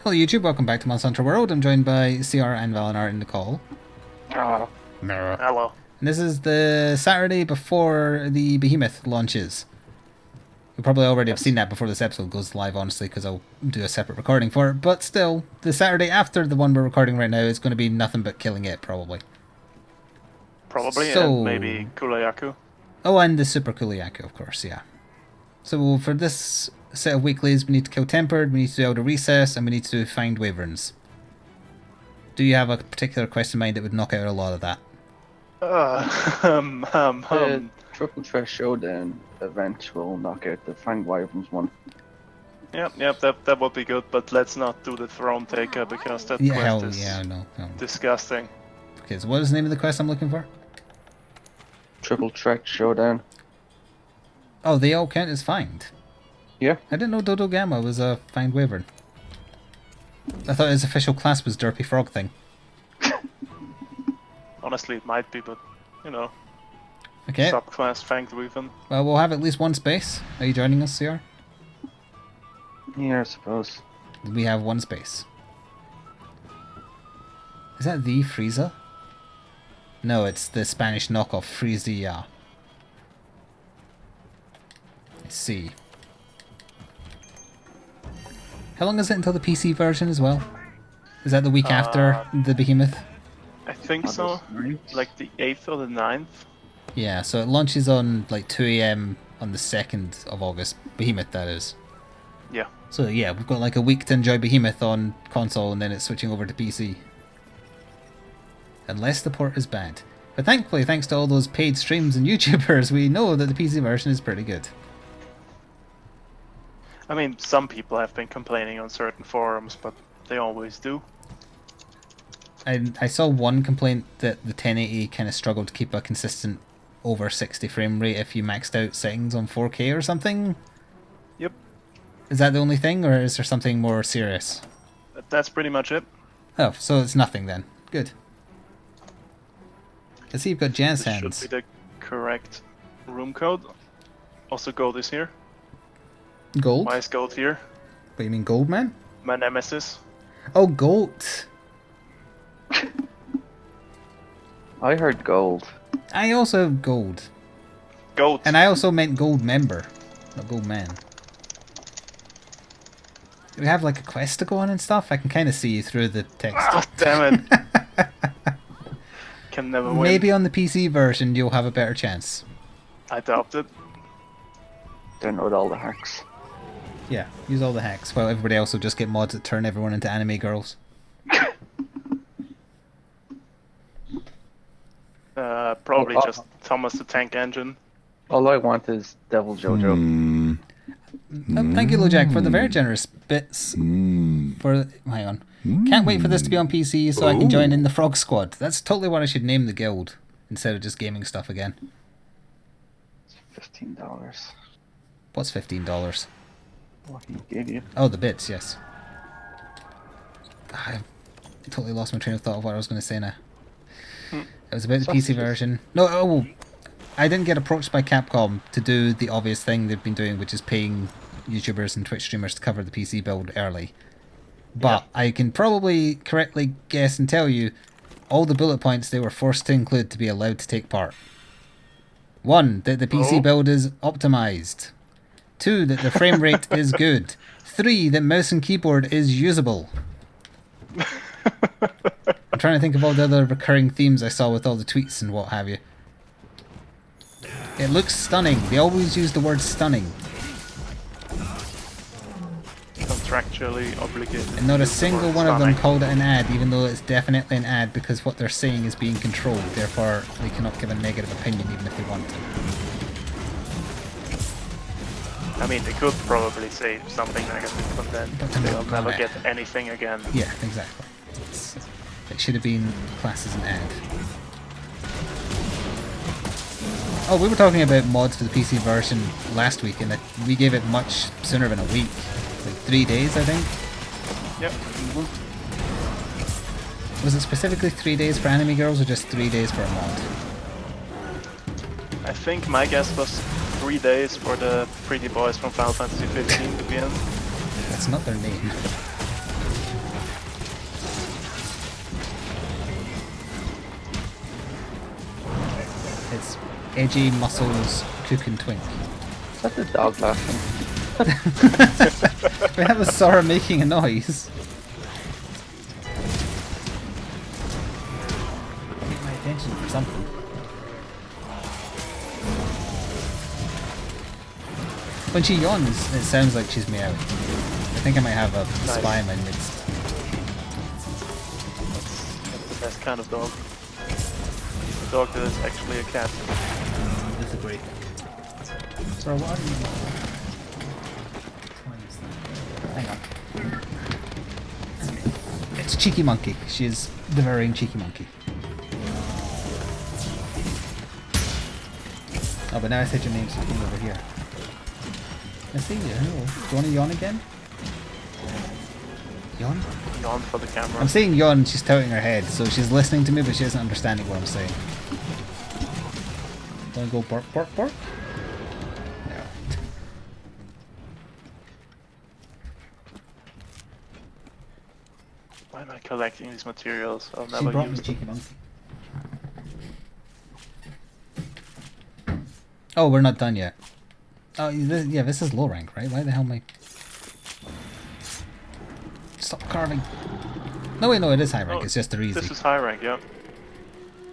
Hello YouTube, welcome back to Monster Hunter World. I'm joined by CR and Valinar in the call. Oh, Hello. And this is the Saturday before the Behemoth launches. You probably already have seen that before this episode goes live, honestly, because I'll do a separate recording for it. But still, the Saturday after the one we're recording right now is going to be nothing but killing it, probably. Probably, So- and maybe Kulayaku. Oh, and the Super Kuliaku, of course, yeah. So for this set of weeklies, we need to kill Tempered, we need to do Elder Recess, and we need to find Wyverns. Do you have a particular quest in mind that would knock out a lot of that? the Triple Threat Showdown event will knock out the Fang Wyverns one. Yep, that would be good, but let's not do the Throne Taker because that Yeah, quest hell, is yeah, no. disgusting. Okay, so what is the name of the quest I'm looking for? Triple Threat Showdown. Oh, they all count as find. Yeah. I didn't know Dodo Gamma was a find wyvern. I thought his official class was Derpy Frog thing. Honestly, it might be, but you know, Okay, subclass Fanged Weapon. well, we'll have at least one space. Are you joining us, CR? Yeah, I suppose. We have one space. Is that the Frieza? No, it's the Spanish knockoff Frieza. Let's see. How long is it until the PC version as well? Is that the week after the Behemoth? I think so. Like the 8th or the 9th. Yeah, so it launches on like 2 AM on the 2nd of August. Behemoth, that is. Yeah. So yeah, we've got like a week to enjoy Behemoth on console and then it's switching over to PC. Unless the port is bad. But thankfully, thanks to all those paid streams and YouTubers, we know that the PC version is pretty good. I mean, some people have been complaining on certain forums, but they always do. I saw one complaint that the 1080 kind of struggled to keep a consistent over 60 frame rate if you maxed out settings on 4K or something. Yep. Is that the only thing, or is there something more serious? That's pretty much it. Oh, so it's nothing then. Good. I see you've got jazz This hands. should be the correct room code. Also, gold is here. Gold? Why is gold here? What, you mean gold, man? My nemesis. Oh, gold. I heard gold. I also have gold. Gold. And I also meant gold member, not gold man. Do we have like a quest to go on and stuff? I can kind of see you through the text. Ah, damn it. Can never win. Maybe on the PC version you'll have a better chance. I doubt it. Download all the hacks. Yeah, use all the hacks, while everybody else will just get mods that turn everyone into anime girls. Probably Oh, just Thomas the Tank Engine. All I want is Deviljho. Thank you, LoJack, for the very generous bits. For hang on, can't wait for this to be on PC so I can join in the Frog Squad. That's totally what I should name the guild instead of just gaming stuff again. $15. What's $15? What he gave you? Oh, the bits, yes. I totally lost my train of thought of what I was going to say now. It was about the PC version. No, oh, I didn't get approached by Capcom to do the obvious thing they've been doing, which is paying YouTubers and Twitch streamers to cover the PC build early. But I can probably correctly guess and tell you all the bullet points they were forced to include to be allowed to take part. 1. That the PC build is optimized. 2. That the frame rate is good. 3. That mouse and keyboard is usable. I'm trying to think of all the other recurring themes I saw with all the tweets and what have you. It looks stunning. They always use the word stunning. Contractually obligated. And not a to use the single word one of them stunning. called it an ad, even though it's definitely an ad because what they're saying is being controlled. Therefore, they cannot give a negative opinion even if they want to. I mean, they could probably say something negative, but then But then they'll they'll never go get anything again. Yeah, exactly. It should have been classed as an ad. Oh, we were talking about mods for the PC version last week, and that we gave it much sooner than a week. Like 3 days, I think. Yep. Was it specifically 3 days for anime girls, or just 3 days for a mod? I think my guess was 3 days for the pretty boys from Final Fantasy 15 to be in. That's not their name. Edgy muscles cook and twink. Is that the dog laughing? That was Sora making a noise. Get my attention for something. When she yawns, it sounds like she's meowing. I think I might have a spy in my midst. That's the best kind of dog. A dog that is actually a cat. Disagree. So what are you Hang on. It's Cheeky Monkey. She's devouring Cheeky Monkey. Oh, but now I said your name, so you came over here. I see you. Hello. Do you want to yawn again? Yawn? Yawn for the camera. I'm saying yawn, she's tilting her head, so she's listening to me, but she isn't understanding what I'm saying. Want to go bark, bark, bark? No. Why am I collecting these materials? I'll She never brought use me them. Cheeky Monkey. Oh, we're not done yet. Oh, yeah, this is low rank, right? Why the hell am I... Stop carving. No, wait, no, it is high rank. Oh, It's just they're easy. This is high rank, yeah.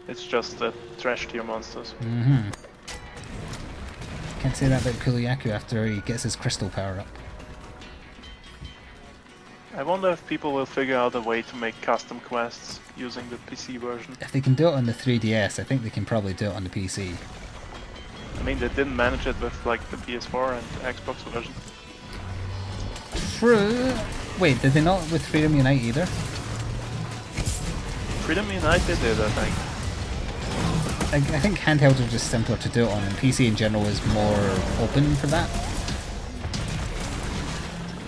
It's just the trash tier monsters. Mm-hmm. Can't say that about Kuliaku after he gets his crystal power up. I wonder if people will figure out a way to make custom quests using the PC version. If they can do it on the 3DS, I think they can probably do it on the PC. I mean, they didn't manage it with like the PS4 and Xbox version. True. Wait, did they not with Freedom Unite either? Freedom Unite they did, I think. I think handhelds are just simpler to do it on, and PC in general is more open for that.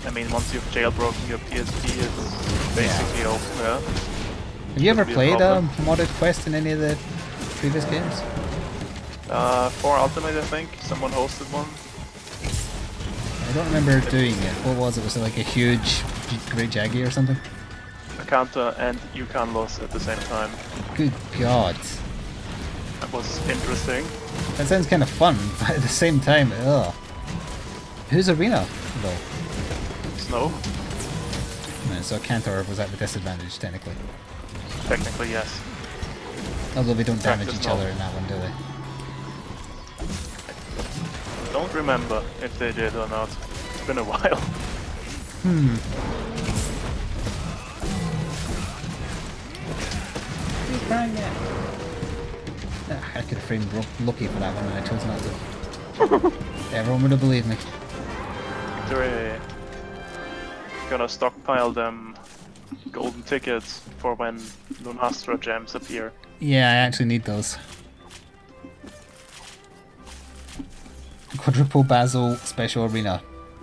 I mean, once you've jailbroken your PSP, it's basically open, yeah. Have you ever Shouldn't be a played a problem. modded quest in any of the previous games? For Ultimate, I think. Someone hosted one. I don't remember doing it. What was it? Was it like a huge Great Jaggy or something? A counter and Yukon loss at the same time. Good God. That was interesting. That sounds kind of fun, but at the same time, ugh. Who's Arena, though? Snow? So Cantor was at the disadvantage, technically. Technically, yes. Although they don't damage Practice each no. other in that one, do they? Don't remember if they did or not. It's been a while. Hmm. Who's crying yet? I could have framed Lucky for that one and I chose not to. Everyone would have believed me. Victory. Gonna stockpile them golden tickets for when Lunastra gems appear. Yeah, I actually need those. Quadruple Basil Special Arena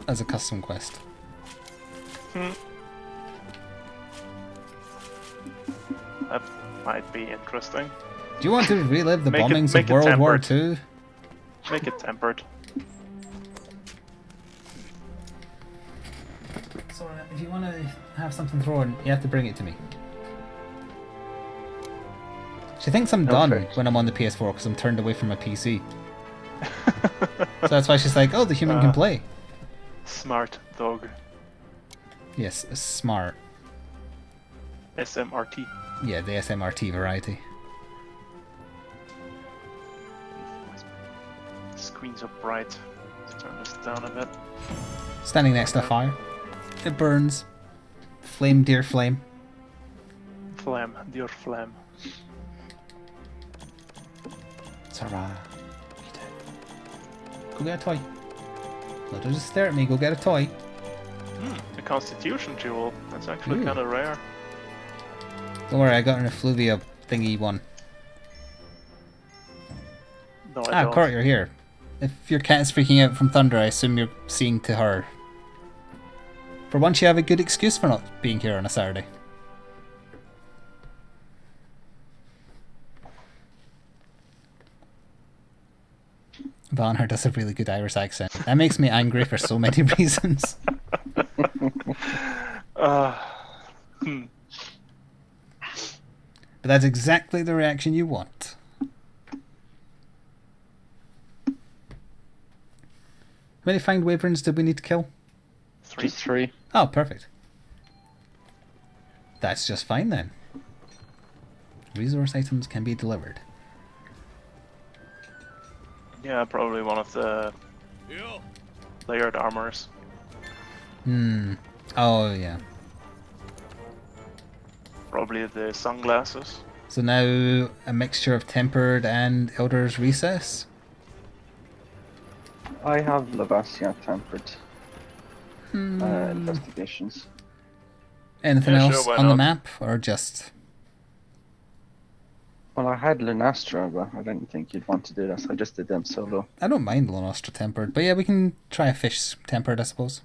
as a custom quest. That might be interesting. Do you want to relive the Make it- bombings make of it World War tempered. II? Make it tempered. So, if you want to have something thrown, you have to bring it to me. She thinks I'm done Perfect. when I'm on the PS4 because I'm turned away from my PC. So that's why she's like, oh, the human can play. Smart dog. Yes, smart. SMRT. Yeah, the SMRT variety. Screen's up bright. Let's turn this down a bit. Standing next to a fire. It burns. Flame, dear flame. Flam, dear flam. Sarah. Go get a toy. No, don't just stare at me, go get a toy. A Constitution jewel. That's actually Ooh. kind of rare. Don't worry, I got an effluvia thingy one. No, I don't. Court, you're here. If your cat is freaking out from thunder, I assume you're seeing to her. For once, you have a good excuse for not being here on a Saturday. Vanher does a really good Irish accent. That makes me angry for so many reasons. Hmm. But that's exactly the reaction you want. many fanged wyverns did we need to kill? 3. Just 3. Oh, perfect. That's just fine then. Resource items can be delivered. Yeah, probably one of the layered armors. Oh, yeah. Probably the sunglasses. So now a mixture of Tempered and Elder's Recess? I have Lavasioth tempered investigations. Anything Yeah, else sure, why on the not? map, or just... Well, I had Lunastra, but I didn't think you'd want to do this. I just did them solo. I don't mind Lonostra Tempered, but yeah, we can try a fish Tempered, I suppose.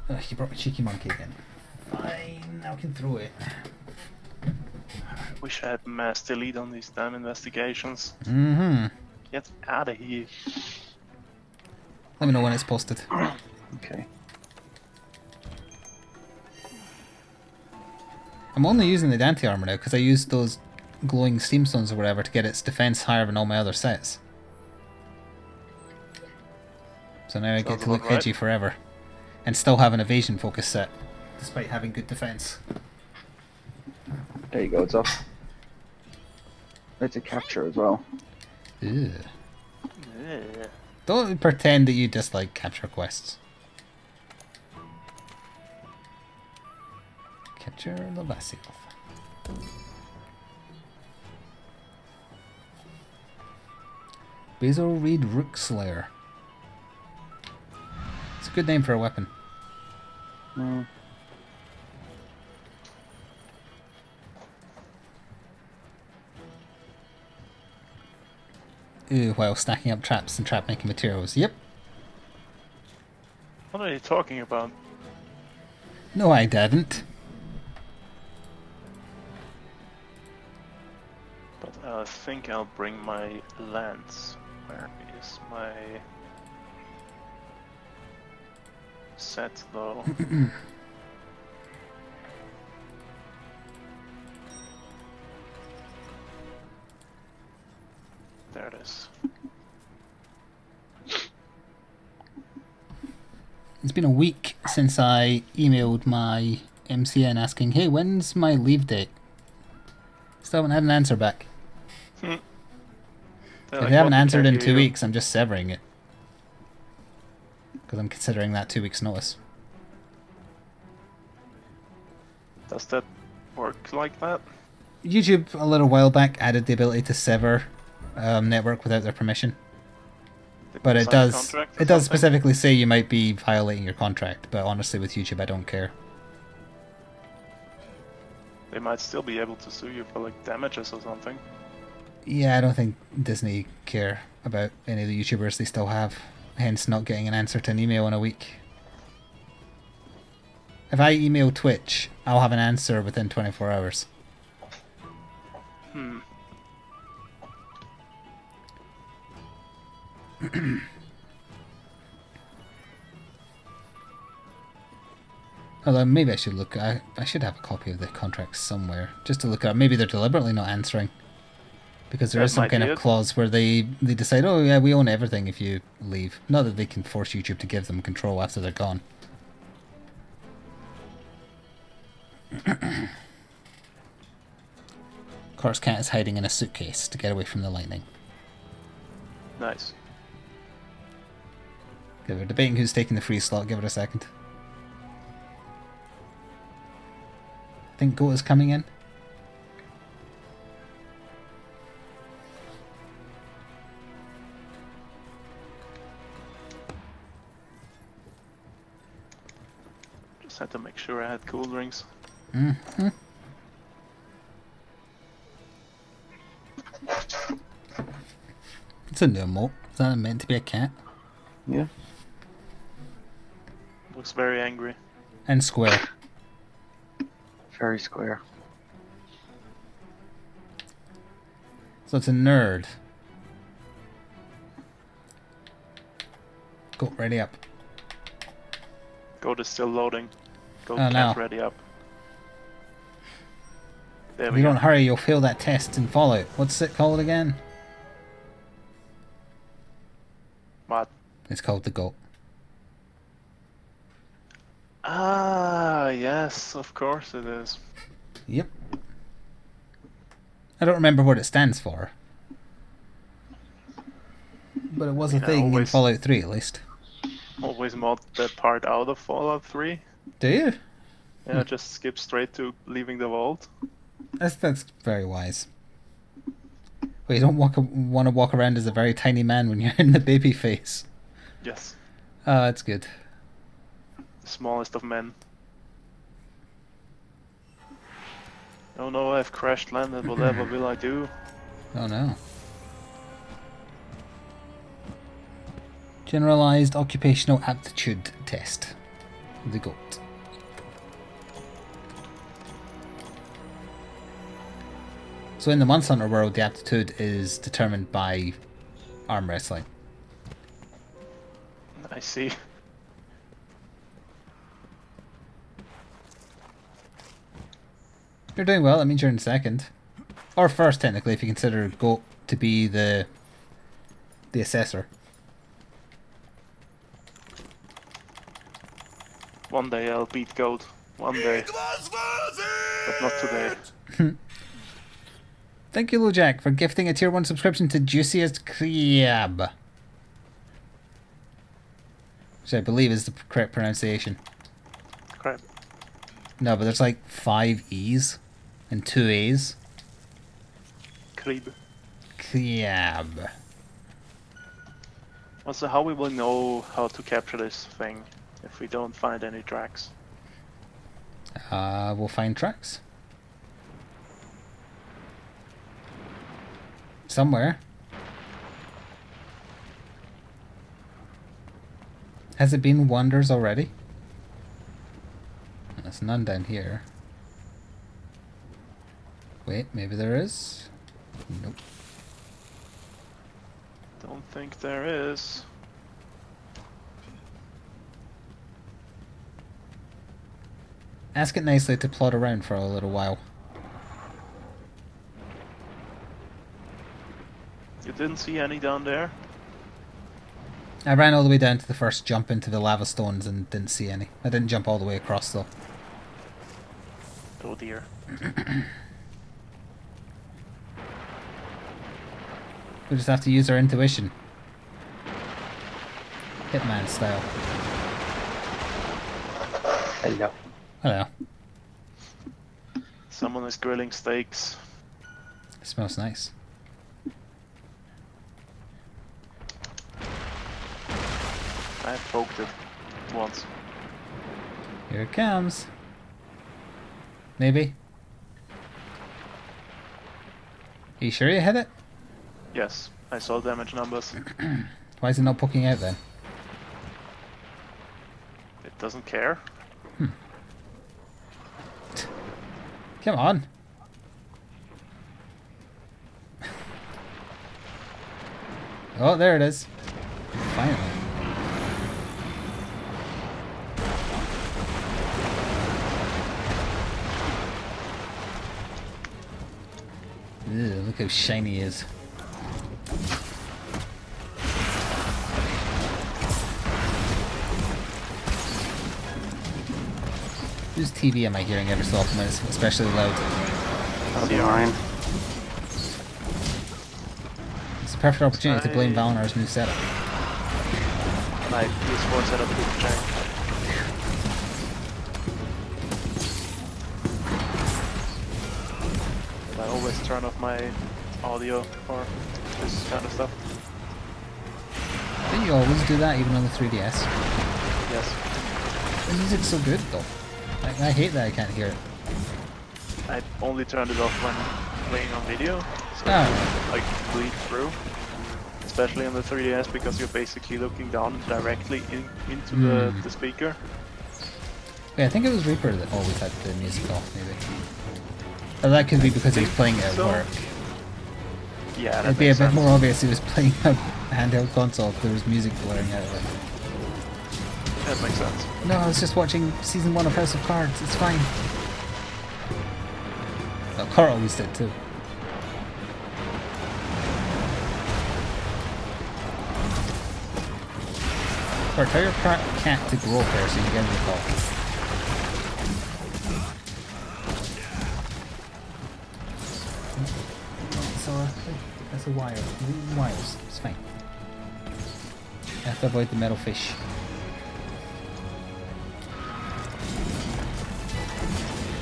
Ugh, you brought me Cheeky Monkey again. Fine, now I can throw it. Wish I had mass delete on these damn investigations. Mm-hmm. Get out of here. Let me know when it's posted. Okay. I'm only using the Dante armor now because I used those glowing steamstones or whatever to get its defense higher than all my other sets. So now I get Sounds to look about right. edgy forever. And still have an evasion focus set, despite having good defense. There you go, it's up. It's a capture as well. Ew. Yeah. Don't pretend that you dislike capture quests. Capture Lavasioth. Basil Reed Rookslayer. It's a good name for a weapon. Mm. Ooh, while stacking up traps and trap making materials. Yep. What are you talking about? No, I didn't. But I think I'll bring my lance. Where is my set though? There it is. It's been a week since I emailed my MCN asking, hey, when's my leave date? Still haven't had an answer back. If they haven't answered in 2 weeks, I'm just severing it. Because I'm considering that 2 weeks' notice. Does that work like that? YouTube, a little while back, added the ability to sever network without their permission. Did But you it sign a does contract or it does something? specifically say you might be violating your contract, but honestly with YouTube I don't care. They might still be able to sue you for like damages or something. Yeah, I don't think Disney care about any of the YouTubers they still have, hence not getting an answer to an email in a week. If I email Twitch, I'll have an answer within 24 hours. Although maybe I should look. I should have a copy of the contract somewhere just to look at. Maybe they're deliberately not answering because there That is some might kind be of it. clause where they decide, oh yeah, we own everything if you leave. Not that they can force YouTube to give them control after they're gone. Corpse Cat is hiding in a suitcase to get away from the lightning. Nice. Okay, we're debating who's taking the free slot. Give it a second. I think Goat is coming in. Just had to make sure I had cool drinks. Mm-hmm. It's a new emote. Is that meant to be a cat? Yeah. Looks very angry. And square. Very square. So it's a nerd. Go, ready up. Goat is still loading. Goat Oh, can't no. ready up. There If we you go. don't hurry, you'll fail that test in Fallout. What's it called again? What? It's called the GOAT. Ah, yes, of course it is. Yep. I don't remember what it stands for. But it was a I thing in always- Fallout 3 at least. Always mod that part out of Fallout 3. Do you? Yeah, just skip straight to leaving the vault. That's very wise. Well, you don't want to walk around as a very tiny man when you're in the baby phase. Yes, Oh, that's good. the smallest of men. Oh no, I've crashed landed, whatever will I do? Oh no. Generalized Occupational Aptitude Test. The GOAT. So in the Monster Hunter world, the aptitude is determined by arm wrestling. I see. You're doing well, that means you're in second. Or first, technically, if you consider GOAT to be the assessor. One day I'll beat Goat. One day. But not today. Thank you, LoJack, for gifting a tier 1 subscription to Juiciest Crab. Which I believe is the correct pronunciation. Crap. No, but there's like 5 E's and 2 A's. Krib. Crab. Also, how we will know how to capture this thing if we don't find any tracks? We'll find tracks. Somewhere. Has it been wonders already? There's none down here. Wait, maybe there is? Nope. Don't think there is. Ask it nicely to plod around for a little while. You didn't see any down there? I ran all the way down to the first jump into the lava stones and didn't see any. I didn't jump all the way across though. Oh dear. We just have to use our intuition. Hitman style. Hello. Hello. Someone is grilling steaks. It smells nice. I poked it once. Here it comes. Maybe. Are you sure you hit it? Yes, I saw damage numbers. Why is it not poking out then? It doesn't care. Come on. Oh, there it is. Finally. Ew, look how shiny he is. Whose TV am I hearing every so often when it's especially loud? That'll be mine. It's a perfect opportunity to blame Valinar's new setup. My PS4 setup didn't change. I always turn off my audio for this kind of stuff. Didn't you always do that even on the 3DS? Yes. The music's so good though. I hate that I can't hear it. I only turned it off when playing on video, so Ah. it doesn't, like bleed through. Especially on the 3DS because you're basically looking down directly into the speaker. Yeah, I think it was Reaper that always had the music off, maybe. Or that could be because he was playing it at So- work. Yeah, that It'd be a makes bit sense. more obvious he was playing a handheld console if there was music blaring out of it. That makes sense. No, I was just watching season 1 of House of Cards, it's fine. Well, Kurt always did too. Kurt, tell your cat to grow first so you can get in the call. That's a wire. Wires. It's fine. I have to avoid the metal fish.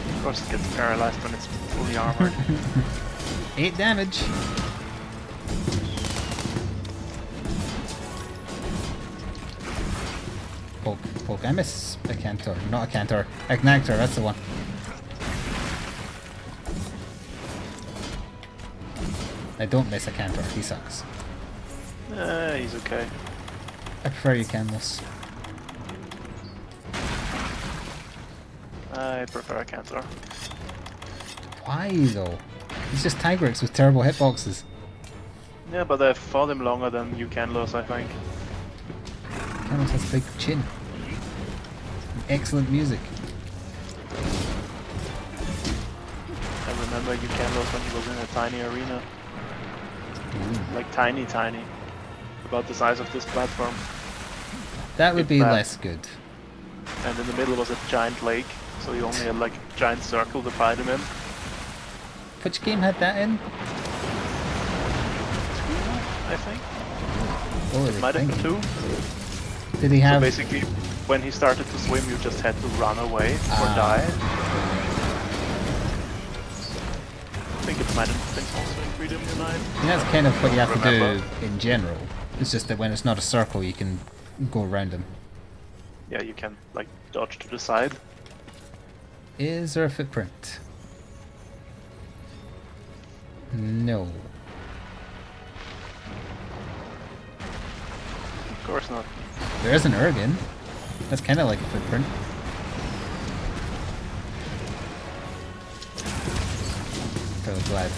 Of course it gets paralyzed when it's fully armored. 8 damage. Poke. I miss a Cantor. Not a Cantor. A Gnactor, that's the one. I don't miss a Cantor. He sucks. He's okay. I prefer you, Canlos. I prefer a Cantor. Why though? He's just Tigrex with terrible hitboxes. Yeah, but I've fought him longer than you can lose, I think. Canlos has a big chin. Excellent music. I remember you can lose when he was in a tiny arena. Like tiny. About the size of this platform. That would be less good. And in the middle was a giant lake, so you only had like a giant circle to fight him in. Which game had that in? I think. Oh, It might have been 2. Did he have... So basically, when he started to swim, you just had to run away or die. I think it might have been also in Freedom Unite. And that's kind of what you have to do in general. It's just that when it's not a circle, you can go around them. Yeah, you can like dodge to the side. Is there a footprint? No. Of course not. There is an Uragaan. That's kind of like a footprint. Fairly glad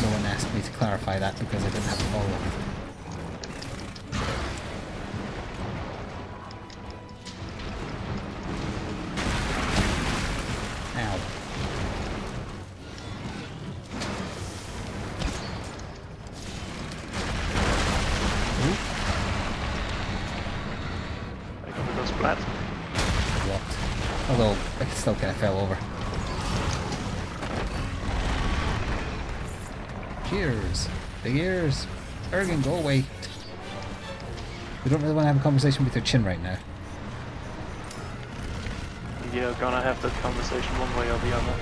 no one asked me to clarify that because I didn't have to follow up. Ow. Ooh. I got those flat. What? Although, I still kind of fell over. Cheers! Big ears! Uragaan, go away! We don't really want to have a conversation with your chin right now. Yeah, gonna have that conversation one way or the other.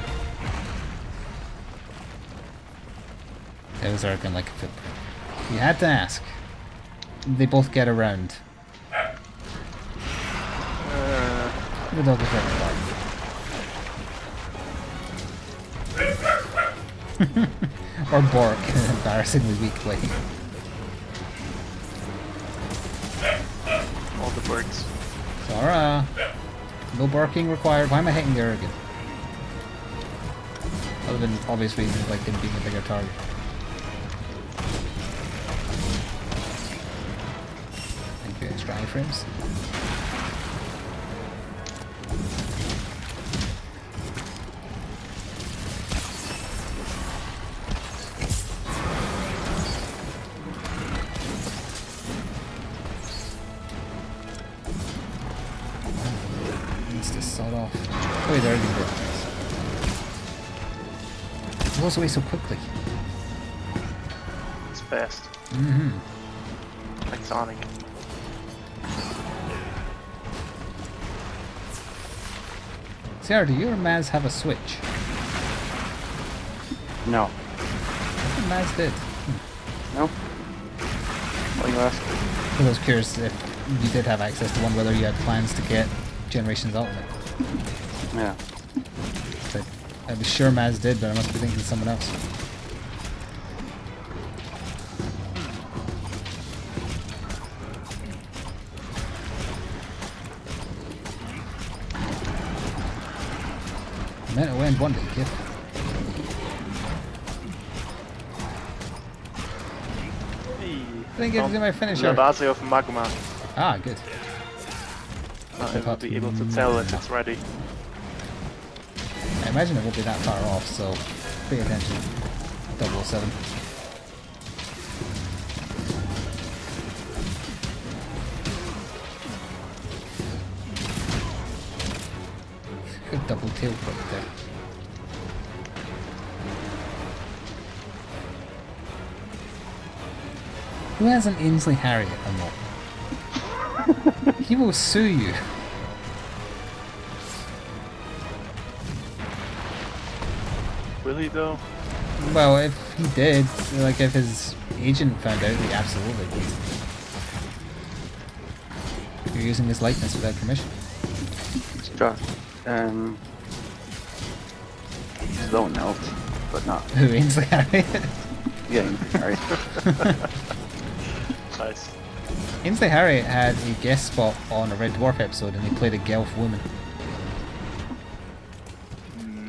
It was Uragaan like a footprint. You had to ask. They both get around. The dog is very quiet. Or bark in an embarrassingly weak way. All the birds. Sora! No barking required. Why am I hitting the Uragaan? Other than obvious reasons like him being a bigger target. Thank you, extra iframes. Sawed off. Oh, wait, there it is. It goes away so quickly. It's fast. Mm-hmm. Like Sonic. Sarah, do you or Maz have a Switch? No. I think Maz did. No. What are you asking? I was curious if you did have access to one, whether you had plans to get Generations Ultimate. Yeah. But I was sure Maz did, but I must be thinking of someone else. I meant to end one day, kid. I didn't get to do my finisher. Lavasioth magma. Ah, good. I will be able to tell if it's ready. I imagine it won't be that far off, so Pay attention. 007. Good double tail right there. Who has an Ainsley Harriet unlocked? He will sue you. Will he though? Well, if he did, like if his agent found out, he absolutely would. You're using his likeness without permission. His own note, but not. Who, Ainsley Harriet? Yeah, sorry. Nice. Ainsley Harriet had a guest spot on a Red Dwarf episode and he played a Gelf woman.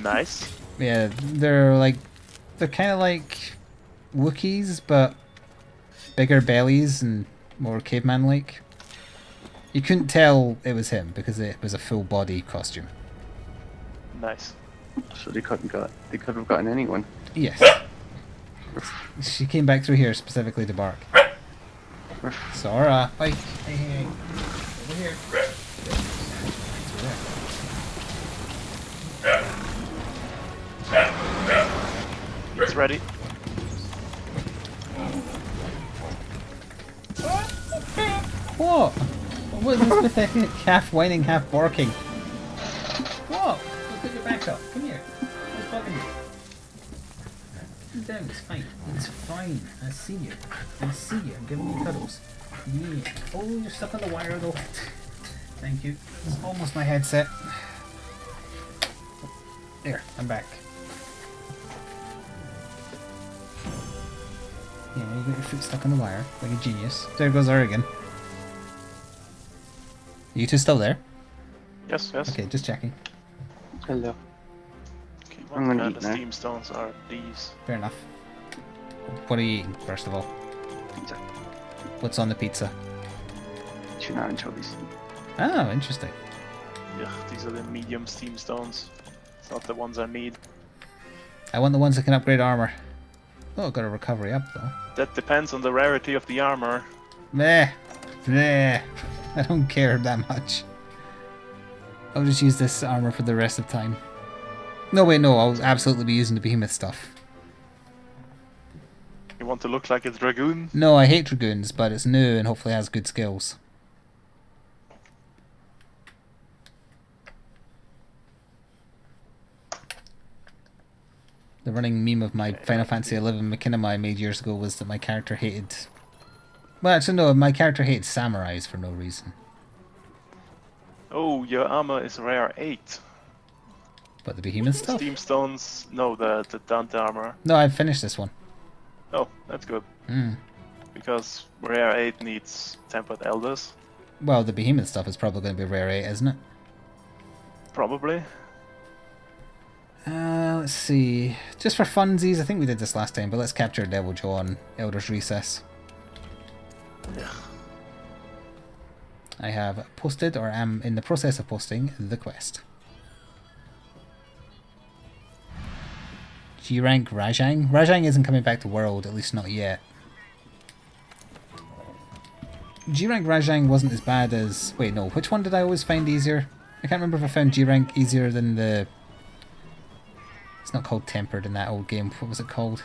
Nice. Yeah, they're kind of like Wookiees, but bigger bellies and more caveman-like. You couldn't tell it was him because it was a full body costume. Nice. So they could have gotten anyone. Yes. She came back through here specifically to bark. Sora, bye. Hey. Over here. It's ready. What? What is this pathetic half whining, half barking? What? Put your back up. Come here. What's bugging you? Calm down. It's fine. It's fine. I see you. I see you. I'm giving you cuddles. Yeah. Oh, you're stuck on the wire though. Thank you. It's almost my headset. There. I'm back. Yeah, you got your foot stuck on the wire, like a genius. There goes Uragaan. You two still there? Yes, yes. Okay, just checking. Hello. Okay, I'm what gonna kind eat of now. steam stones are these? Fair enough. What are you eating, first of all? Pizza. What's on the pizza? Tuna anchovies. Oh, interesting. Yeah, these are the medium steam stones. It's not the ones I need. I want the ones that can upgrade armor. Oh, got a recovery up though. That depends on the rarity of the armor. Meh. Meh. I don't care that much. I'll just use this armor for the rest of time. No, wait, no, I'll absolutely be using the behemoth stuff. You want to look like a dragoon? No, I hate dragoons, but it's new and hopefully has good skills. The running meme of my Final Fantasy XI Machinima I made years ago was that my character hated... Well, actually no, my character hated samurais for no reason. Oh, your armor is rare 8. But the behemoth stuff? Steam stones, no, the Dante armor. No, I've finished this one. Oh, that's good. Mm. Because rare 8 needs tempered elders. Well, the behemoth stuff is probably going to be rare 8, isn't it? Probably. Let's see. Just for funsies, I think we did this last time, but let's capture Deviljho on Elder's Recess. Yeah. I have posted, or am in the process of posting, the quest. G-rank Rajang? Rajang isn't coming back to World, at least not yet. G-rank Rajang wasn't as bad as... Wait, no. Which one did I always find easier? I can't remember if I found G-rank easier than the... It's not called Tempered in that old game. What was it called?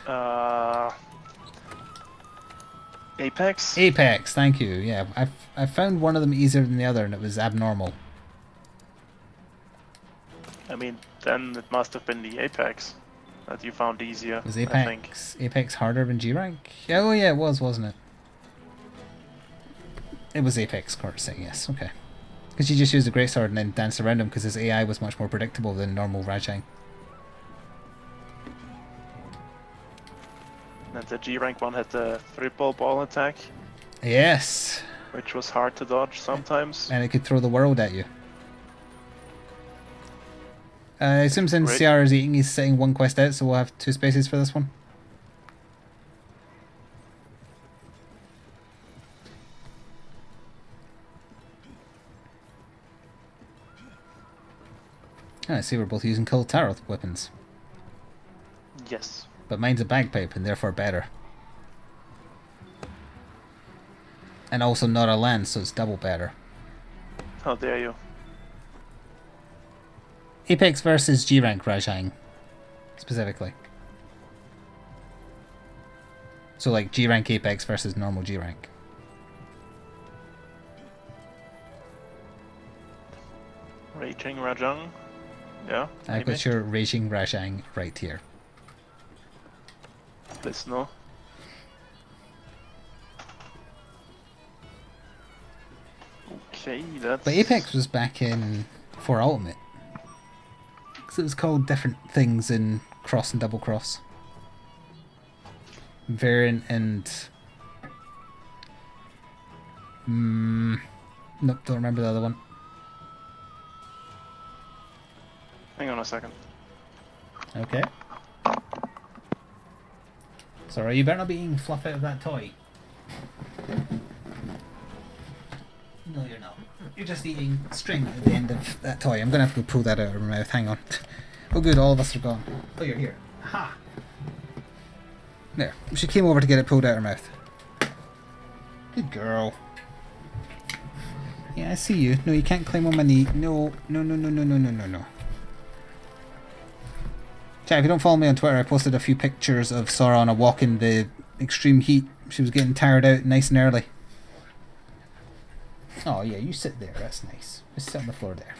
Apex? Apex, thank you. Yeah, I found one of them easier than the other, and it was abnormal. I mean, then it must have been the Apex that you found easier, Was I think. Apex harder than G-rank? Yeah, oh yeah, it was, wasn't it? It was Apex, saying yes, okay. Because you just used a greatsword and then danced around him because his AI was much more predictable than normal Rajang. And the G-rank one had the triple ball attack, Yes! which was hard to dodge sometimes. And it could throw the world at you. I assume since Great. Ciara's eating, he's sitting one quest out, so we'll have 2 spaces for this one. I see we're both using Kul Taroth weapons. Yes. But mine's a bagpipe and therefore better. And also not a lance, so it's double better. How dare you? Apex versus G rank Rajang, specifically. So like G rank Apex versus normal G rank. Raging Rajang. Yeah. I've got your Raging Rajang right here. Please no. Okay, that's. But Apex was back in for Ultimate. Because it was called different things in Cross and Double Cross. Variant and... nope, don't remember the other one. Hang on a second. Okay. Sorry, you better not be eating fluff out of that toy. No, you're not. You're just eating string at the end of that toy. I'm going to have to go pull that out of my mouth. Hang on. Oh good, all of us are gone. Oh, you're here. Aha! There. She came over to get it pulled out of her mouth. Good girl. Yeah, I see you. No, you can't climb on my knee. No, no, no, no, no, no, no, no, no. Chat, if you don't follow me on Twitter, I posted a few pictures of Sora on a walk in the extreme heat. She was getting tired out nice and early. Oh yeah, you sit there, that's nice. Just sit on the floor there.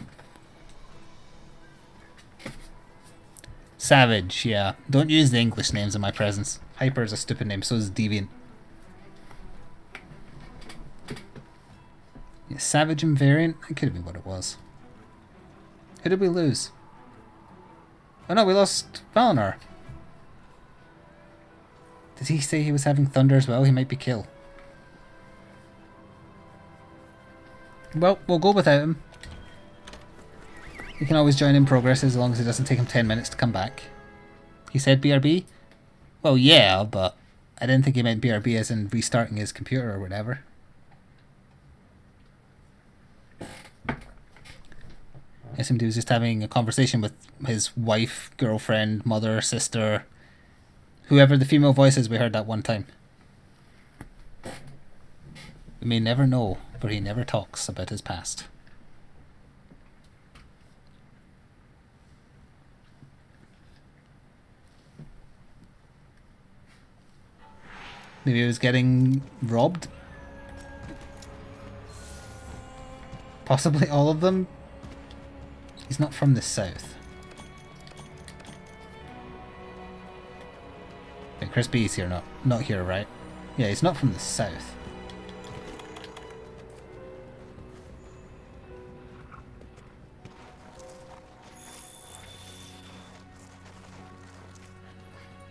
Savage, yeah. Don't use the English names in my presence. Hyper is a stupid name, so is Deviant. Yeah, Savage and Variant? That could have been what it was. Who did we lose? Oh no, we lost Valinor. Did he say he was having thunder as well? He might be killed. Well, we'll go without him. You can always join in progress as long as it doesn't take him 10 minutes to come back. He said BRB? Well, yeah, but I didn't think he meant BRB as in restarting his computer or whatever. I assumed he was just having a conversation with his wife, girlfriend, mother, sister, whoever the female voice is we heard that one time. We may never know, for he never talks about his past. Maybe he was getting robbed? Possibly all of them? He's not from the south. Yeah, Chris B's here, not here, right? Yeah, he's not from the south.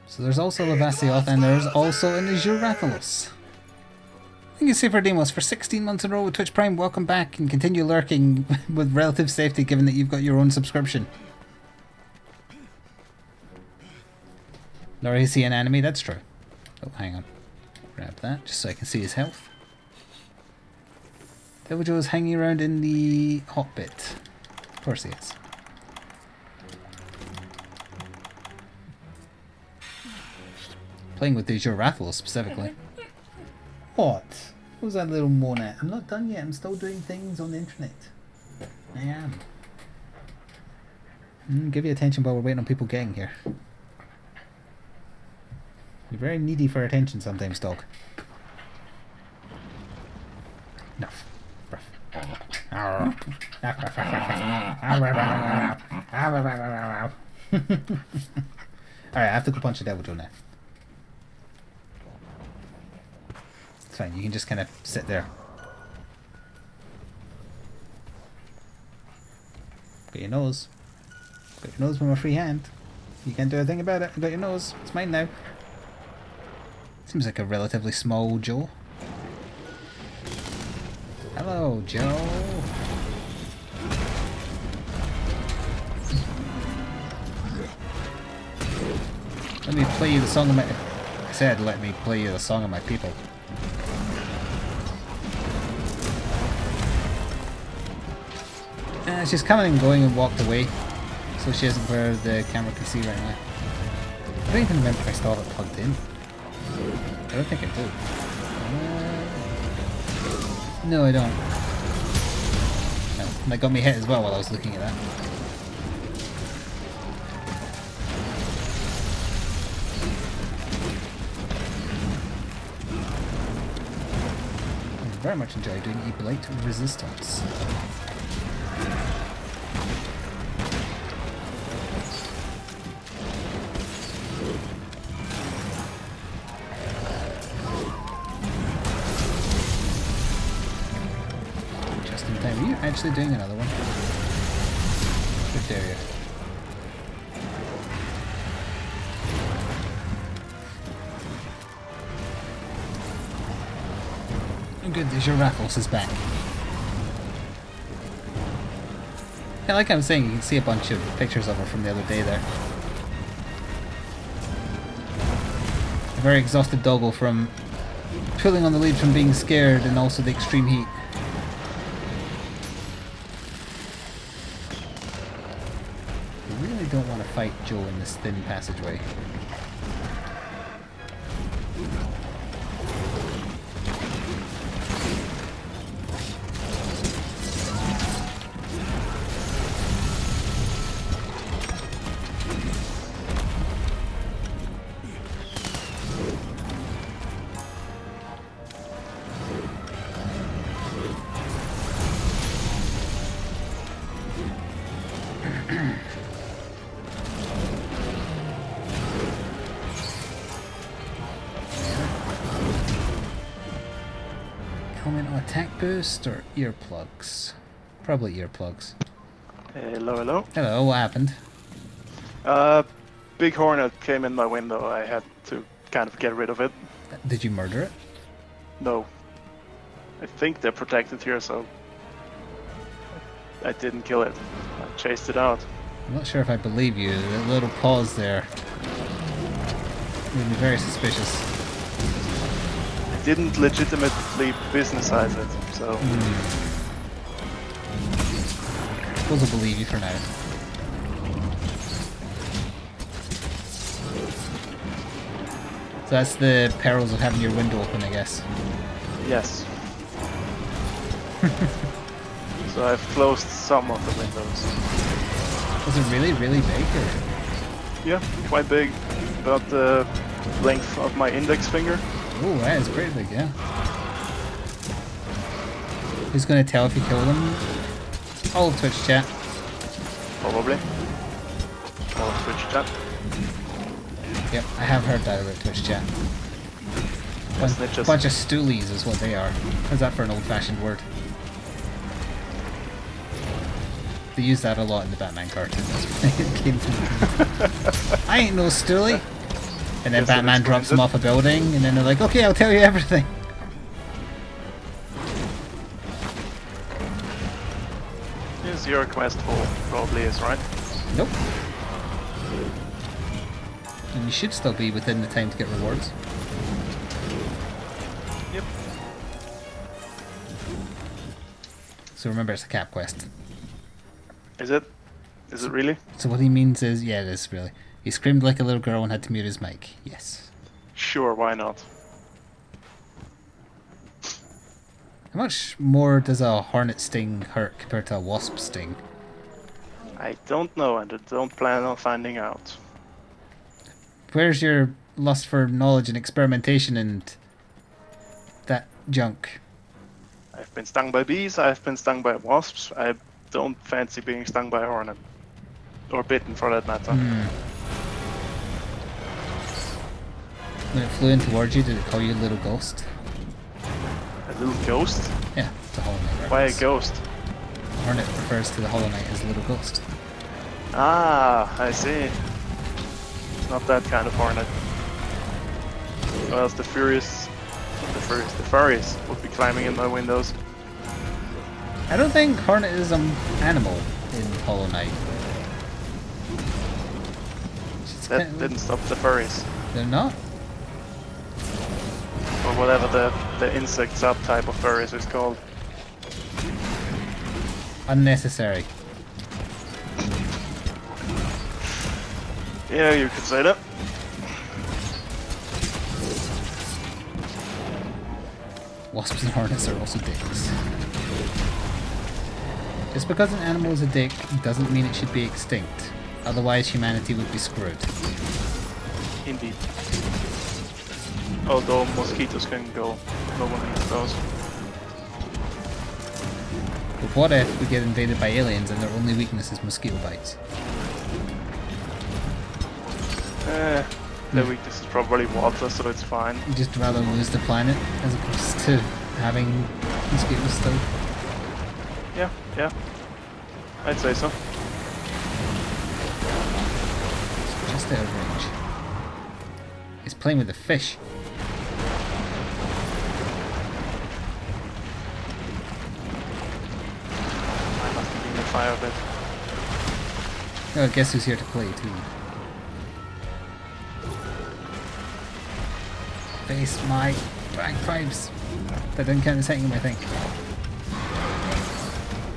So there's also Lavasioth, and there's also an Uragaan. Thank you, Super Demos, for 16 months in a row with Twitch Prime. Welcome back and continue lurking with relative safety given that you've got your own subscription. Nor is he an enemy, that's true. Oh, hang on. Grab that just so I can see his health. Deviljho is hanging around in the hot bit. Of course he is. Playing with the Uragaan specifically. What? What was that little moan at? I'm not done yet. I'm still doing things on the internet. I am. Give you attention while we're waiting on people getting here. You're very needy for attention sometimes, dog. No. Alright, I have to go punch the Deviljho now. It's fine, you can just kind of sit there. Got your nose. Got your nose with my free hand. You can't do a thing about it. I got your nose. It's mine now. Seems like a relatively small Joe. Hello, Joe. Let me play you the song of my... I said let me play you the song of my people. She's coming and going and walked away, so she isn't where the camera can see right now. don't even remember if I still have it plugged in. I don't think I do. No, I don't. No, and that got me hit as well while I was looking at that. I very much enjoy doing Ebolite resistance. Are you actually doing another one? Good area. Oh good, there's your Raffles is back. Yeah, like I was saying, you can see a bunch of pictures of her from the other day there. A very exhausted doggo from pulling on the lead from being scared and also the extreme heat. Don't want to fight Joe in this thin passageway. Attack boost or earplugs? Probably earplugs. Hello, hello. Hello, what happened? Big hornet came in my window. I had to kind of get rid of it. Did you murder it? No. I think they're protected here, so I didn't kill it. I chased it out. I'm not sure if I believe you. That little pause there made me very suspicious. Didn't legitimately businessize it, so... I suppose I'll believe you for now. So that's the perils of having your window open, I guess. Yes. So I've closed some of the windows. Was it really, really big? Or? Yeah, quite big. About the length of my index finger. Oh, that is pretty big, yeah. Who's going to tell if you kill them? All of Twitch chat. Probably. All of Twitch chat. Yep, I have heard that about Twitch chat. Bunch of stoolies is what they are. How's that for an old-fashioned word? They use that a lot in the Batman cartoon. It came to me. I ain't no stoolie. And then Batman drops them off a building, and then they're like, okay, I'll tell you everything. Yes, your quest for probably is, right? Nope. And you should still be within the time to get rewards. Yep. So remember, it's a cap quest. Is it? Is it really? So what he means is, yeah, it is really. He screamed like a little girl and had to mute his mic. Yes. Sure, why not? How much more does a hornet sting hurt compared to a wasp sting? I don't know, and I don't plan on finding out. Where's your lust for knowledge and experimentation and that junk? I've been stung by bees, I've been stung by wasps. I don't fancy being stung by a hornet. Or bitten, for that matter. When it flew in towards you, did it call you a little ghost? A little ghost? Yeah, it's a Hollow Knight reference. Why a ghost? Hornet refers to the Hollow Knight as a little ghost. Ah, I see. Not that kind of hornet. Or else the furries would be climbing in my windows. I don't think Hornet is an animal in Hollow Knight. That didn't stop the furries. They're not? Or whatever the insect subtype of furries is called. Unnecessary. Yeah, you could say that. Wasps and hornets are also dicks. Just because an animal is a dick doesn't mean it should be extinct. Otherwise humanity would be screwed. Indeed. Although mosquitoes can go, no one needs those. But what if we get invaded by aliens and their only weakness is mosquito bites? Their weakness is probably water, so it's fine. You'd just rather lose the planet as opposed to having mosquitoes still. Yeah. I'd say so. It's just out of range. He's playing with the fish. I must have been in the fire a bit. Oh, guess who's here to play too? Face my bagpipes. That didn't count as hitting him, I think.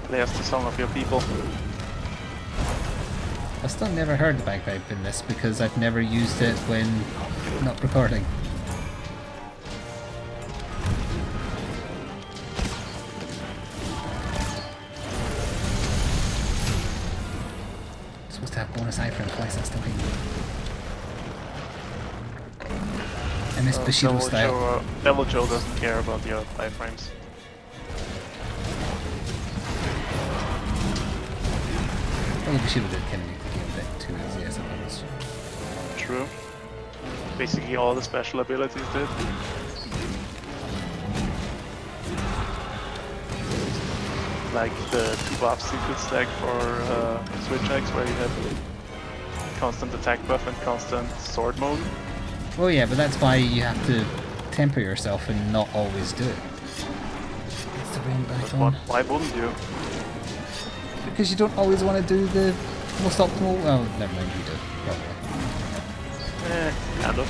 Play us the song of your people. I've still never heard the bagpipe in this because I've never used it when not recording. Supposed to have bonus eye for him twice, that's still being. I miss Bushido style. Deviljho doesn't care about your iframes. Well, Bushido did kind of make the game a bit too easy, I suppose. True. Basically all the special abilities did. Like the 2 buff secret stack for Switch X, where you have constant attack buff and constant sword mode. Well, yeah, but that's why you have to temper yourself and not always do it. It's the rain back on. Why wouldn't you? Because you don't always want to do the most optimal. Oh, never mind, you do, probably. Kind of.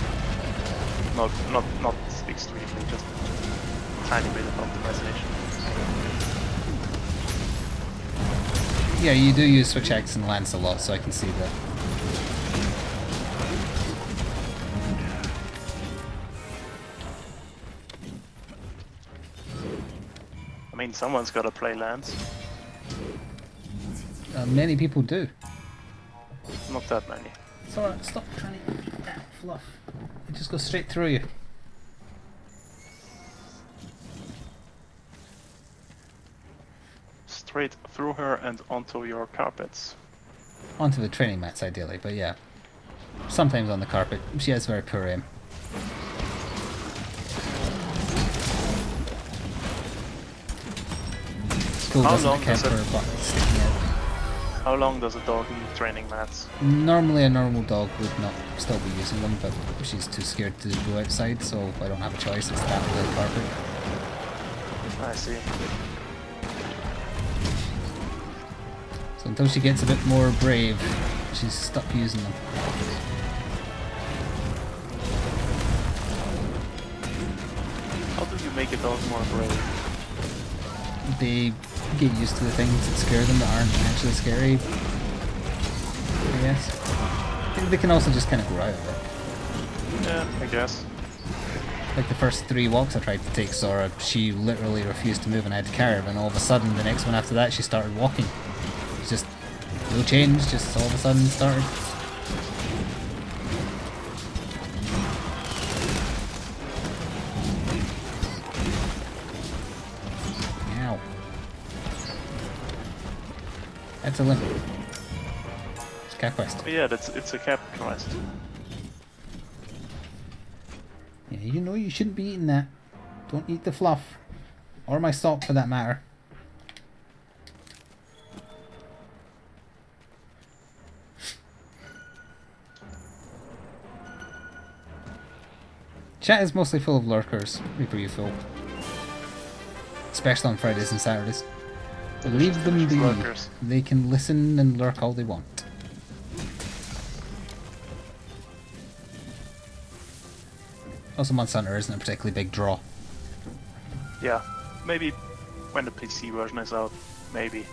Not extremely, just a tiny bit of optimization. Yeah, you do use Switch X and Lance a lot, so I can see that. I mean, someone's gotta play Lance. Many people do. Not that many. It's alright, stop trying to eat that fluff. It just goes straight through you. Straight through her and onto your carpets. Onto the training mats, ideally, but yeah. Sometimes on the carpet. She has very poor aim. School doesn't account for her butt sticking out. How long does a dog need training mats? Normally a normal dog would not still be using them, but she's too scared to go outside, so I don't have a choice. It's that or the carpet. I see. So until she gets a bit more brave, she's stuck using them. How do you make a dog more brave? They get used to the things that scare them that aren't actually scary, I guess. They can also just kind of grow out of it. Yeah, I guess. Like the first 3 walks I tried to take Zora, she literally refused to move and I had to carry her, and all of a sudden the next one after that she started walking. It's just no change, just all of a sudden started. Ow. That's a limp. It's cat quest. But yeah, it's a cap quest. Yeah, you know you shouldn't be eating that. Don't eat the fluff. Or my sock for that matter. Chat is mostly full of lurkers. Reaper you full. Especially on Fridays and Saturdays. Leave them be. Lurkers. They can listen and lurk all they want. Also, Monster Hunter isn't a particularly big draw. Yeah, maybe when the PC version is out, maybe.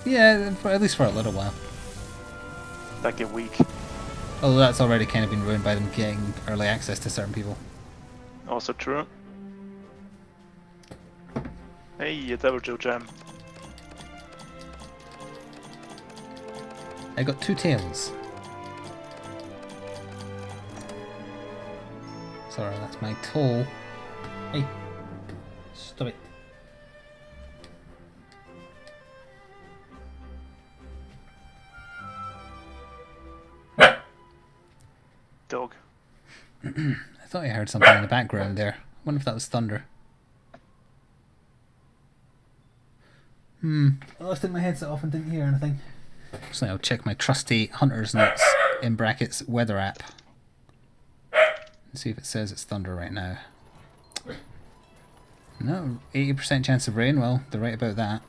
Yeah, at least for a little while. Like a week. Although that's already kind of been ruined by them getting early access to certain people. Also true. Hey, a Deviljho gem. I got 2 tails. Sorry, that's my toe. Hey, stop it. Dog. I thought I heard something in the background there. I wonder if that was thunder. I lost my headset off and didn't hear anything. So I'll check my trusty Hunter's Notes in brackets weather app. And see if it says it's thunder right now. No, 80% chance of rain. Well, they're right about that.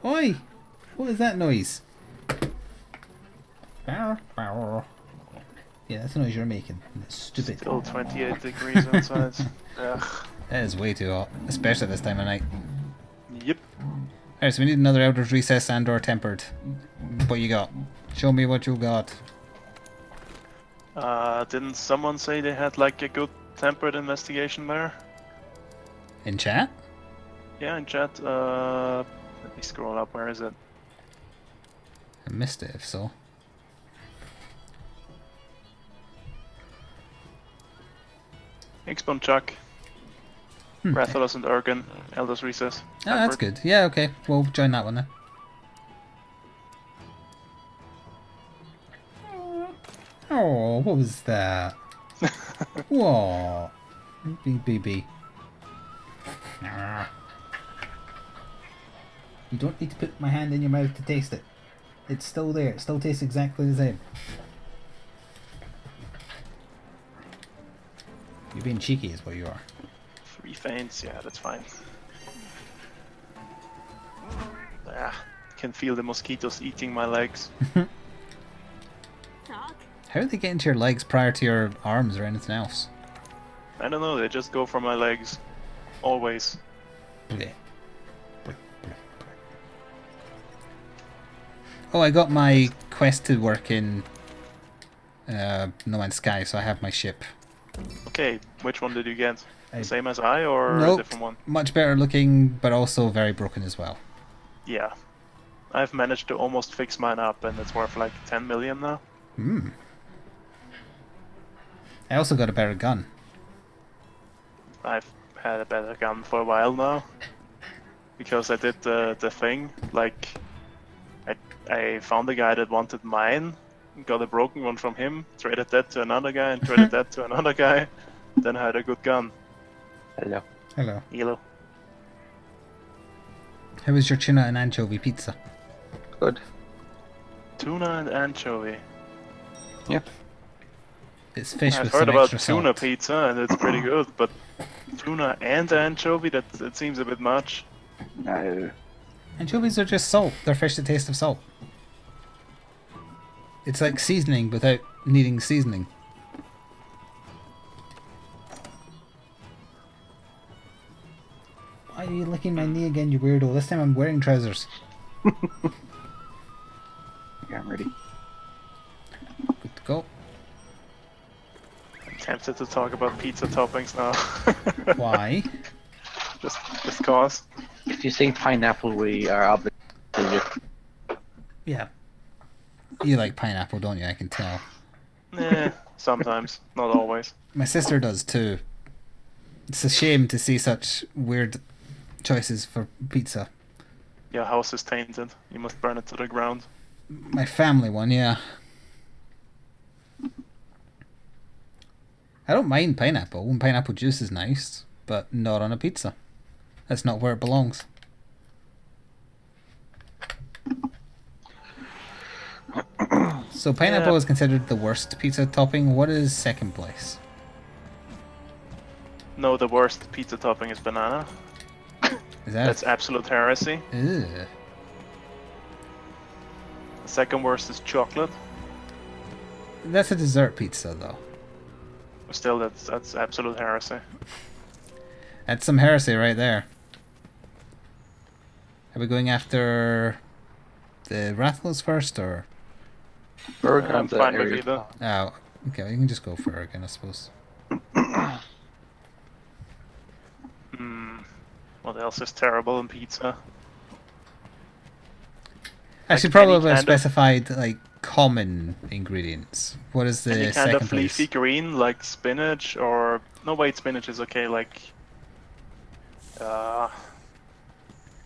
Oi! What is that noise? Yeah, that's the noise you're making. It's stupid. Still 28 degrees outside. Ugh. That is way too hot, especially this time of night. Yep. Alright, so we need another Elder's Recess and or Tempered. What you got? Show me what you got. Didn't someone say they had like a good tempered investigation there? In chat? Yeah, in chat. Let me scroll up. Where is it? I missed it if so. X-Bone Chuck. Rathalos and Uragaan. Elder's Recess. Oh, that's good. Yeah, okay. We'll join that one then. Oh, what was that? Whoa. BB. You don't need to put my hand in your mouth to taste it. It's still there. It still tastes exactly the same. You're being cheeky is what you are. 3 feints, yeah, that's fine. Can feel the mosquitoes eating my legs. How did they get into your legs prior to your arms or anything else? I don't know, they just go for my legs. Always. Bleh. Bleh, bleh, bleh. Oh, I got my quest to work in No Man's Sky, so I have my ship. Okay, which one did you get? The same as I or Nope, a different one? much better looking, but also very broken as well. Yeah. I've managed to almost fix mine up and it's worth like 10 million now. I also got a better gun. I've had a better gun for a while now. Because I did the thing, like I found a guy that wanted mine, got a broken one from him, traded that to another guy and traded that to another guy, then I had a good gun. Hello. Hello. Hello. How was your tuna and anchovy pizza? Good. Tuna and anchovy. Yeah. It's fish I've with heard some about extra tuna salt. pizza and it's pretty good, but tuna and anchovy, that seems a bit much. No. Anchovies are just salt. They're fish that taste of salt. It's like seasoning without needing seasoning. Why are you licking my knee again, you weirdo? This time I'm wearing trousers. Yeah, I'm ready. Good to go. I'm tempted to talk about pizza toppings now. Why? just cause. If you say pineapple, we are obligated. Yeah. You like pineapple, don't you? I can tell. Sometimes, not always. My sister does too. It's a shame to see such weird choices for pizza. Your house is tainted. You must burn it to the ground. My family one, yeah. I don't mind pineapple, and pineapple juice is nice, but not on a pizza. That's not where it belongs. So pineapple is considered the worst pizza topping. What is second place? No, the worst pizza topping is banana. Is that? That's absolute heresy. Ugh. The second worst is chocolate. That's a dessert pizza, though. Still, that's absolute heresy. That's some heresy right there. Are we going after the Rathalos first, or? I'm fine with either. Oh, okay. Well, you can just go for Uragaan, I suppose. What else is terrible in pizza? I Like should probably any have kind of- specified like common ingredients. What is the Any kind second of place? leafy green, like spinach, or no, wait, spinach is okay. Like,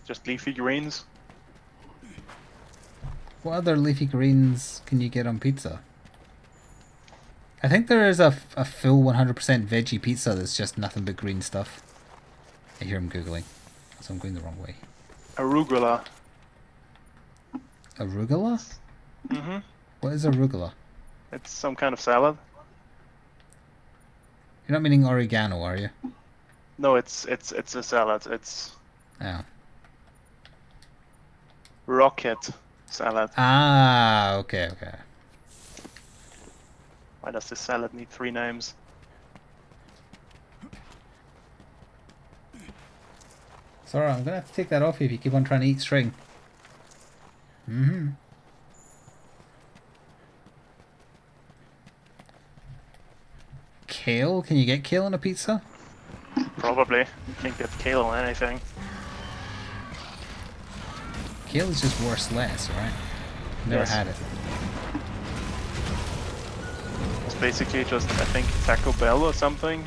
just leafy greens. What other leafy greens can you get on pizza? I think there is a full 100% veggie pizza that's just nothing but green stuff. I hear him googling, so I'm going the wrong way. Arugula. Arugula? Mm-hmm. What is arugula? It's some kind of salad. You're not meaning oregano, are you? No, it's a salad. It's Oh. rocket salad. Ah, okay, okay. Why does this salad need 3 names? Sorry, I'm gonna have to take that off you if you keep on trying to eat string. Mm-hmm. Kale? Can you get kale on a pizza? Probably. You can't get kale on anything. Kale is just worse less, right? Never Yes. had it. It's basically just, I think, Taco Bell or something.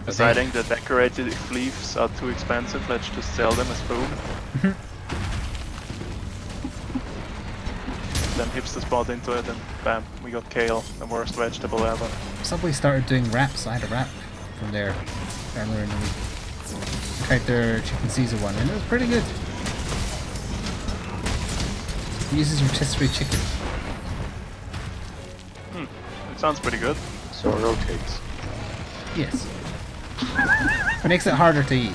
Deciding that decorated leaves are too expensive, let's just sell them as food. Then hipsters bought into it and bam, we got kale, the worst vegetable ever. Subway started doing wraps. I had a wrap from there earlier in the week. Tried their chicken Caesar one and it was pretty good. It uses rotisserie chicken. It sounds pretty good. So it rotates. Yes. Makes it harder to eat.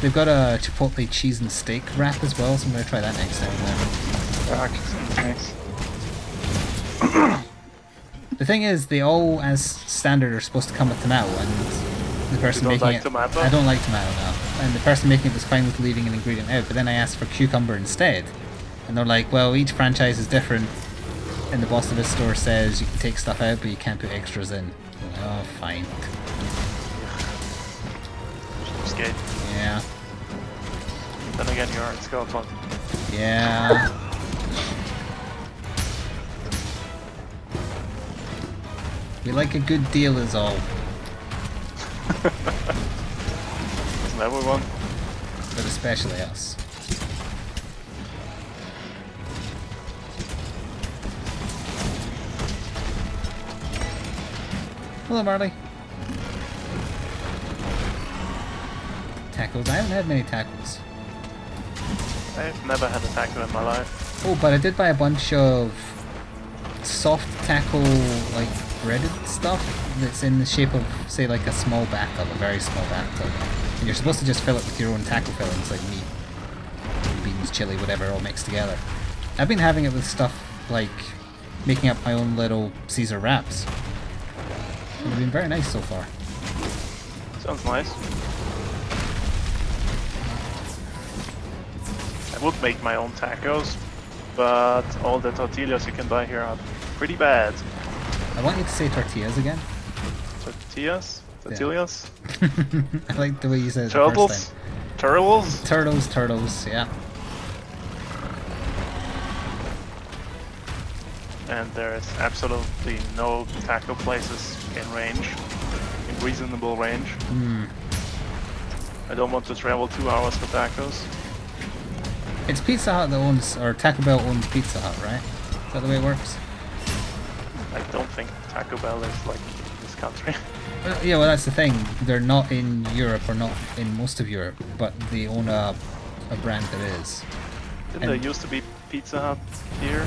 They've got a chipotle cheese and steak wrap as well, so I'm going to try that next time. Nice. The thing is, they all, as standard, are supposed to come with tomato, and the person don't making like it... tomato? I don't like tomato now. And the person making it was fine with leaving an ingredient out, but then I asked for cucumber instead. And they're like, well, each franchise is different, and the boss of this store says you can take stuff out, but you can't put extras in. I'm like, oh, fine. Skate. Yeah. Then again, you're in Scotland. Yeah. We like a good deal is all. Isn't everyone? But especially us. Hello, Marley. Tacos. I haven't had many tacos. I've never had a taco in my life. Oh, but I did buy a bunch of soft taco, like breaded stuff that's in the shape of, say, like a small bathtub, a very small bathtub. And you're supposed to just fill it with your own taco fillings, like meat, beans, chili, whatever, all mixed together. I've been having it with stuff like making up my own little Caesar wraps. And they've been very nice so far. Sounds nice. I would make my own tacos, but all the tortillas you can buy here are pretty bad. I want you to say tortillas again. Tortillas? Tortillas? I like the way you said it the first Turtles? time. Turtles? Turtles, yeah. And there is absolutely no taco places in range, in reasonable range. Hmm. I don't want to travel 2 hours for tacos. It's Pizza Hut that owns, or Taco Bell owns Pizza Hut, right? Is that the way it works? I don't think Taco Bell is like in this country. Yeah, well, that's the thing. They're not in Europe, or not in most of Europe, but they own a brand that is. Didn't there used to be Pizza Hut here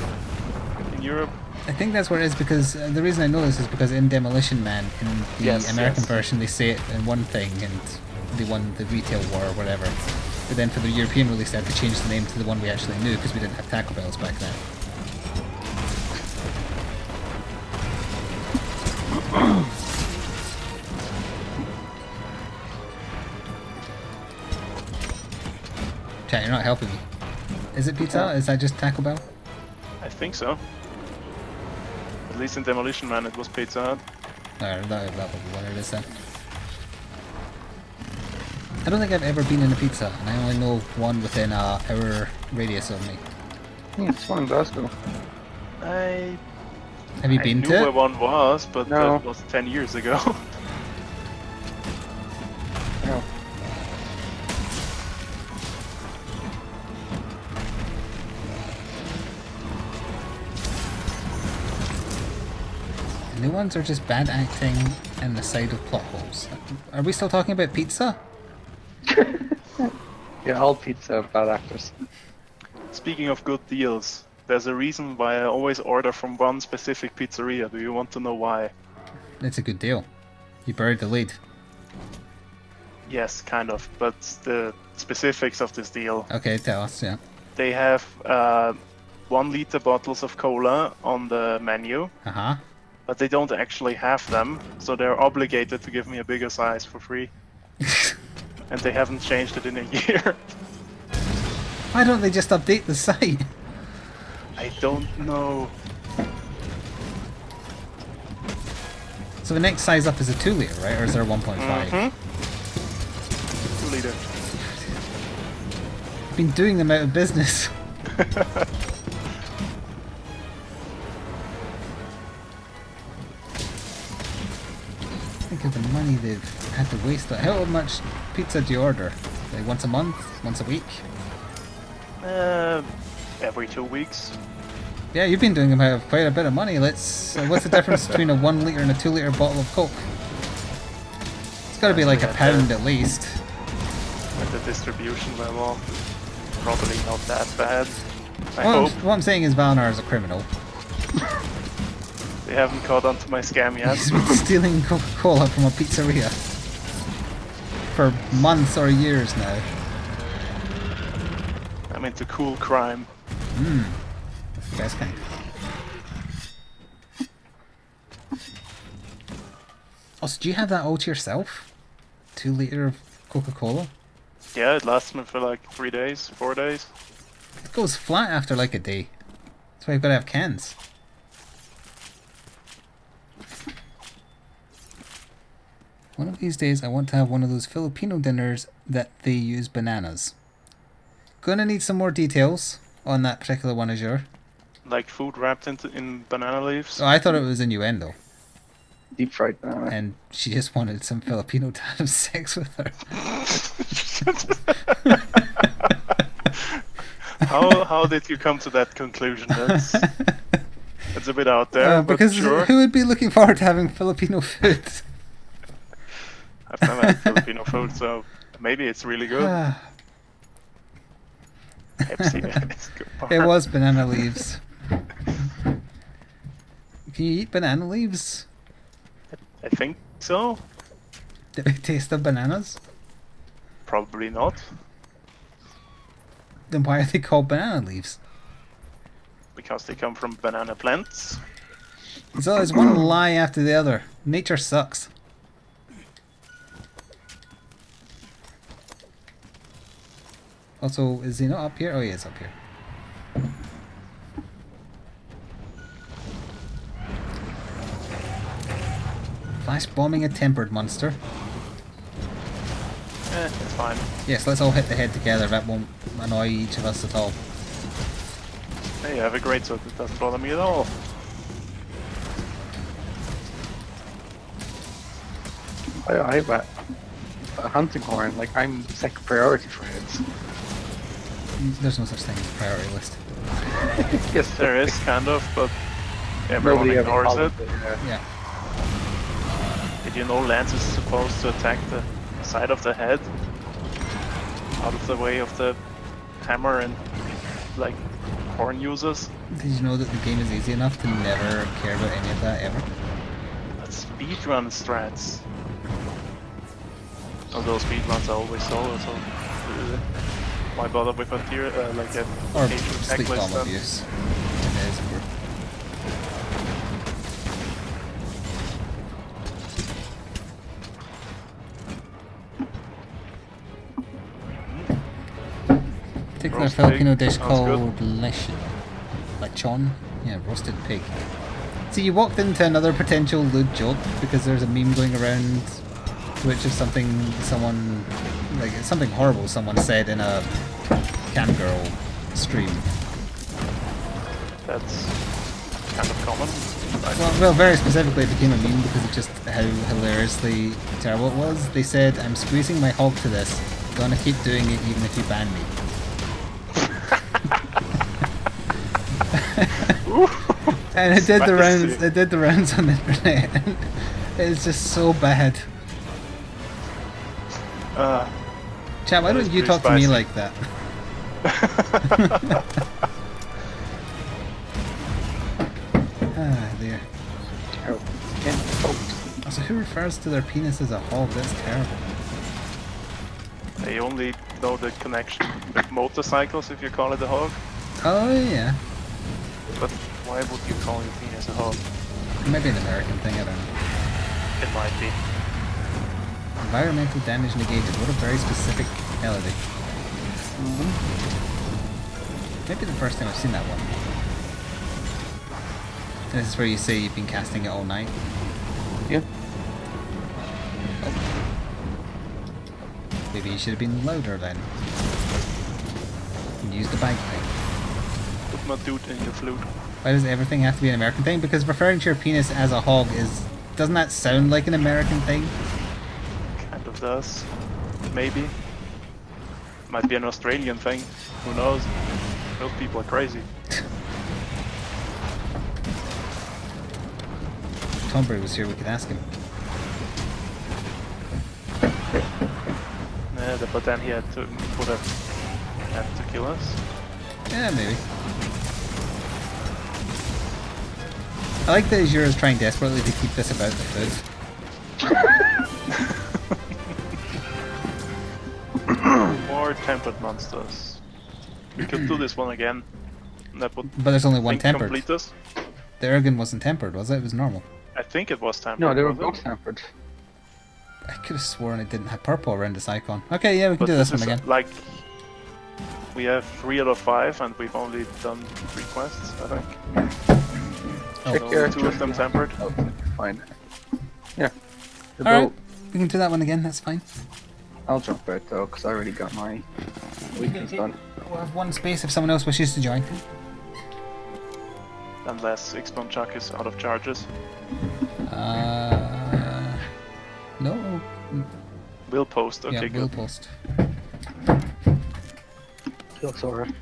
in Europe? I think that's what it is, because the reason I know this is because in Demolition Man, in the Yes, American yes. version, they say it in one thing, and they won the retail war or whatever. But then for the European release, they had to change the name to the one we actually knew, because we didn't have Taco Bells back then. Chat, you're not helping me. Is it Pizza Hut? Is that just Taco Bell? I think so. At least in Demolition Man it was Pizza Hut. Or that will be what it is then. I don't think I've ever been in a pizza, and I only know one within a hour radius of me. Yeah, it's one in Glasgow. I Have you I been knew to where it? one was, but No. that was 10 years ago. No. The new ones are just bad acting and the side of plot holes. Are we still talking about pizza? Yeah, all pizza have bad actors. Speaking of good deals, there's a reason why I always order from one specific pizzeria. Do you want to know why? It's a good deal. You buried the lead. Yes, kind of, but the specifics of this deal. Okay, tell us, yeah. They have 1 liter bottles of cola on the menu, Uh-huh. but they don't actually have them, so they're obligated to give me a bigger size for free. And they haven't changed it in a year. Why don't they just update the site? I don't know. So the next size up is a 2 liter, right? Or is there a 1.5? 2 liter. Been doing them out of business. Think of the money they've had to waste. How much pizza do you order? Like once a month? Once a week? Every 2 weeks. Yeah, you've been doing them out of quite a bit of money. What's the difference between a 1 liter and a 2 liter bottle of Coke? It's got to be like Yeah, £1 at least. At the distribution level, probably not that bad. I What hope. I'm saying is Valnar is a criminal. They haven't caught on to my scam yet. He's been stealing Coca-Cola from a pizzeria for months or years now. I'm into cool crime. That's the best kind. Also, do you have that all to yourself? 2 liter of Coca-Cola? Yeah, it lasts me for like 3 days, 4 days. It goes flat after like a day. That's why you've got to have cans. One of these days I want to have one of those Filipino dinners that they use bananas. Gonna need some more details on that particular one, Azure. Like food wrapped in banana leaves. Oh, I thought it was innuendo. Deep fried banana. And she just wanted some Filipino to have sex with her. How did you come to that conclusion? That's a bit out there, but because sure. who would be looking forward to having Filipino food? I've never had Filipino food, so maybe it's really good. Pepsi, it's good bar. It was banana leaves. Can you eat banana leaves? I think so. Do they taste of bananas? Probably not, Then why are they called banana leaves? because they come from banana plants. It's always one lie after the other. Nature sucks. Also, is he not up here? Oh, he is up here. Flash bombing a tempered monster. It's fine. Yes, let's all hit the head together. That won't annoy each of us at all. Hey, I have a great sword. It doesn't bother me at all. I have a hunting horn. Like, I'm second priority for heads. There's no such thing as a priority list. Yes, There is, kind of, but everyone Nobody ever ignores calls it. Yeah. Did you know Lance is supposed to attack the side of the head? Out of the way of the hammer and, like, horn users? Did you know that the game is easy enough to never care about any of that ever? That's speedrun strats. Although speedruns are always solo, so why bother with a tier, like a Or page sleep bomb checklist then? abuse. It is. Particular Roast Filipino pig, dish sounds called lechon. Yeah, roasted pig. See, you walked into another potential lewd joke because there's a meme going around which is something someone like it's something horrible someone said in a Camgirl stream. That's kind of common. Well, very specifically it became a meme because of just how hilariously terrible it was. They said, "I'm squeezing my hog to this. Gonna keep doing it even if you ban me." And it did the rounds. It did the rounds on the internet. It's just so bad. Chat, why don't you talk to me like that? Ah, dear. So who refers to their penis as a hog? That's terrible. They only know the connection with motorcycles if you call it a hog. Oh yeah. But why would you call your penis a hog? Maybe an American thing, I don't know. It might be. Environmental damage negated. What a very specific melody. Maybe the first time I've seen that one. This is where you say you've been casting it all night. Yeah. Oh. Maybe you should have been louder then. And use the bagpipe. Put my dude in your flute. Why does everything have to be an American thing? Because referring to your penis as a hog is... Doesn't that sound like an American thing? Kind of does. Maybe. Might be an Australian thing. Who knows? Those people are crazy. If Tombury was here, we could ask him. But then he would have had to kill us. Yeah, maybe. I like that Azure is trying desperately to keep this about the food. More tempered monsters. We could do this one again. That would But there's only one tempered. complete us. The Uragaan wasn't tempered, was it? It was normal. I think it was tempered. No, they were was both it? tempered. I could have sworn it didn't have purple around this icon. Okay, yeah, we can But do this one is again. like we have 3 out of 5, and we've only done 3 quests, I think. Oh. So 2 of them tempered. Oh, fine. Yeah. The Alright, boat. we can do that one again, that's fine. I'll jump out though, because I already got my weekends done. We'll have one space if someone else wishes to join. Unless X-Bomb Chuck is out of charges. No. We'll post, okay, Yeah, good. we'll post. Looks alright.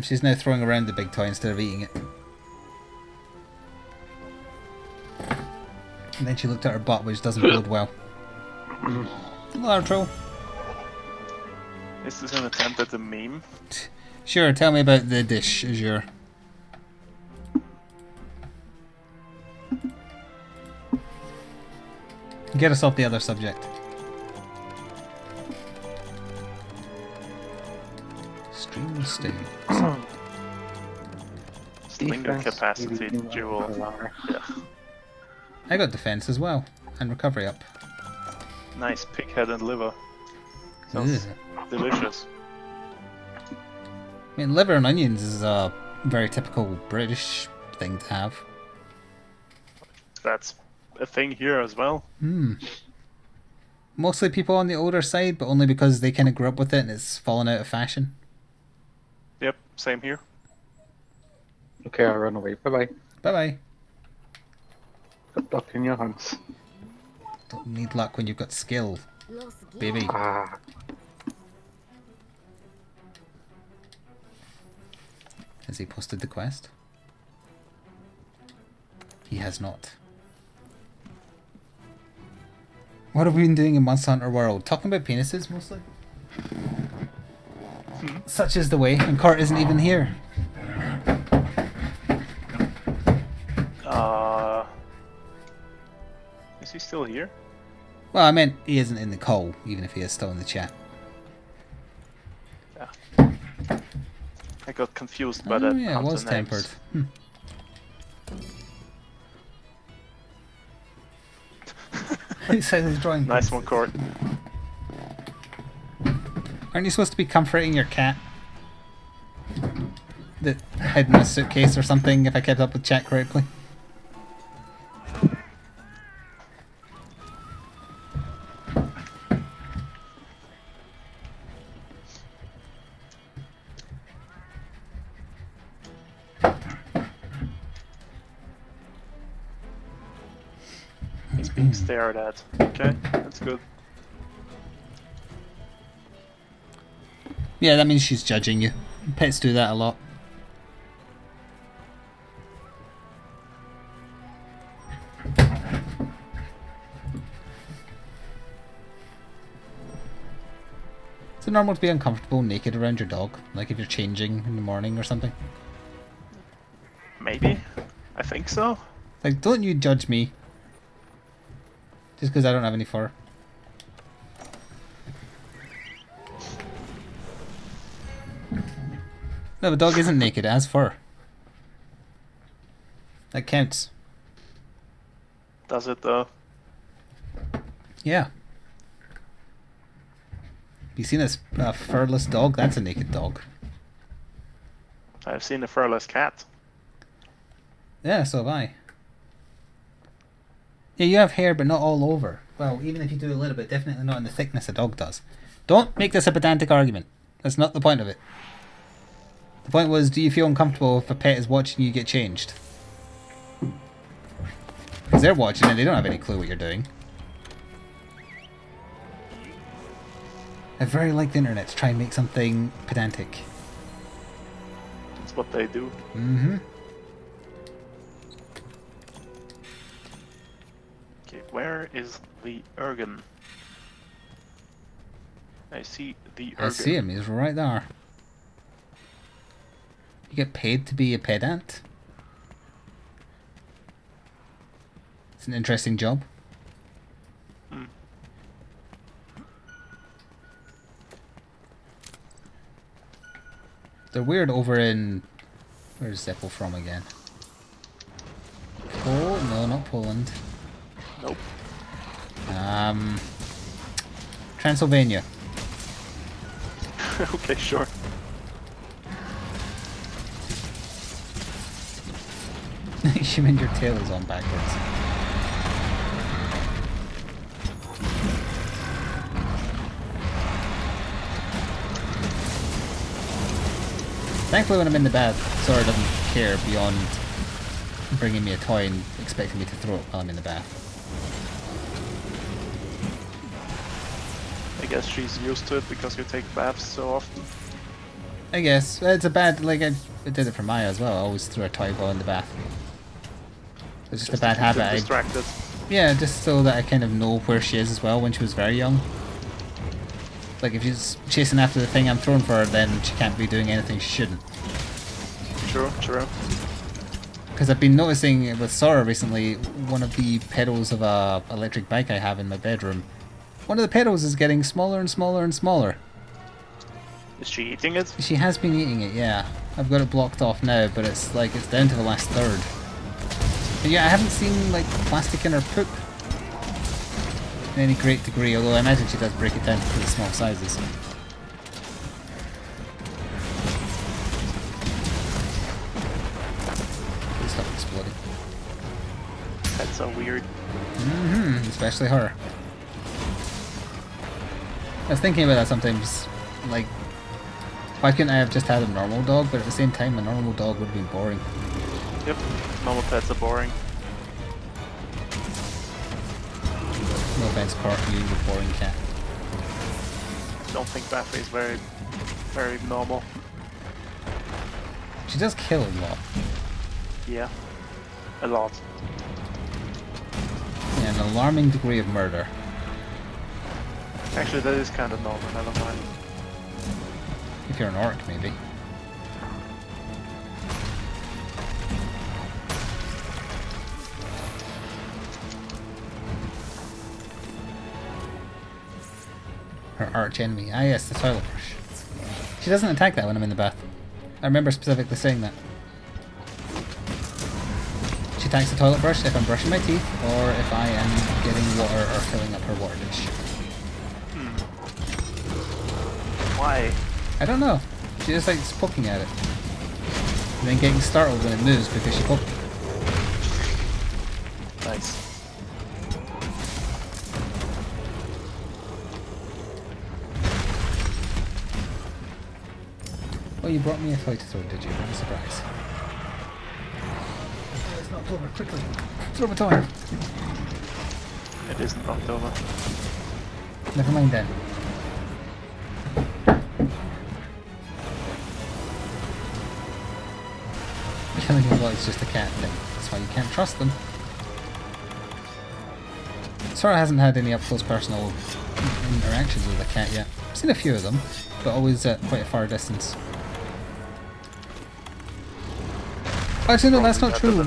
She's now throwing around the big toy instead of eating it. And then she looked at her butt, which doesn't bode well. Hello, troll. Is this an attempt at a meme? Sure, tell me about the dish, Azure. Get us off the other subject. Stream state. Slinger capacity dual. Yeah. I got defense as well, and recovery up. Nice pig head and liver. Sounds delicious. I mean, liver and onions is a very typical British thing to have. That's a thing here as well. Mostly people on the older side, but only because they kind of grew up with it and it's fallen out of fashion. Yep, same here. Okay, I'll run away. Bye bye. Bye bye. Good luck in your hunts. Don't need luck when you've got skill, baby. Ah. Has he posted the quest? He has not. What have we been doing in Monster Hunter World? Talking about penises, mostly? Such is the way, and Kurt isn't even here. Is he still here? Well, I meant he isn't in the call, even if he is still in the chat. Yeah. I got confused by that. Oh yeah, it was tempered. He says he's drawing. Nice one, Court. Aren't you supposed to be comforting your cat? That hid in a suitcase or something, if I kept up with chat correctly. stared at. Okay, that's good. Yeah, that means she's judging you. Pets do that a lot. Is it normal to be uncomfortable naked around your dog? Like if you're changing in the morning or something? Maybe? I think so. Like, don't you judge me. Just because I don't have any fur. No, the dog isn't naked, it has fur. That counts. Does it though? Yeah. You seen a furless dog? That's a naked dog. I've seen a furless cat. Yeah, so have I. Yeah, you have hair, but not all over. Well, even if you do a little bit, definitely not in the thickness a dog does. Don't make this a pedantic argument. That's not the point of it. The point was, do you feel uncomfortable if a pet is watching you get changed? Because they're watching and they don't have any clue what you're doing. I very like the internet to try and make something pedantic. That's what they do. Mm-hmm. Okay, where is the Uragaan? I see the Uragaan. I see him, he's right there. You get paid to be a pedant? It's an interesting job. Hmm. They're weird over in... Where's Zeppel from again? Oh, no, not Poland. Nope. Transylvania. Okay, sure. You mean your tail is on backwards. Thankfully when I'm in the bath, Sora doesn't care beyond bringing me a toy and expecting me to throw it while I'm in the bath. I guess she's used to it because you take baths so often. I guess. It's a bad, like I did it for Maya as well, I always threw a toy while in the bath. It's just a bad to keep them habit. distracted. Yeah, just so that I kind of know where she is as well when she was very young. Like if she's chasing after the thing I'm throwing for her, then she can't be doing anything she shouldn't. True, true. Because I've been noticing with Sora recently, one of the pedals of a electric bike I have in my bedroom, one of the pedals is getting smaller and smaller and smaller. Is she eating it? She has been eating it, yeah. I've got it blocked off now, but it's like it's down to the last third. And yeah, I haven't seen like plastic in her poop in any great degree, although I imagine she does break it down to pretty small sizes. Please stop exploding. That's so weird. Mm-hmm, especially her. I was thinking about that sometimes, like, why couldn't I have just had a normal dog, but at the same time a normal dog would have been boring. Yep, normal pets are boring. No offense, Cork, you the boring cat. Don't think Baffy is very, very normal. She does kill a lot. Yeah, a lot. Yeah, an alarming degree of murder. Actually, that is kind of normal, never mind. If you're an orc, maybe. Her arch enemy. Ah yes, the toilet brush. She doesn't attack that when I'm in the bath. I remember specifically saying that. She attacks the toilet brush if I'm brushing my teeth or if I am getting water or filling up her water dish. Why? I don't know. She just likes poking at it. And then getting startled when it moves because she poked it. Nice. Oh, you brought me a toy to throw, did you? What a surprise. Let's not throw her quickly. Throw a toy. It isn't October. Never mind then. Killing a lot is just a cat thing. That's why you can't trust them. Sora hasn't had any up-close personal interactions with a cat yet. I've seen a few of them, but always at quite a far distance. Actually, no, that's not true.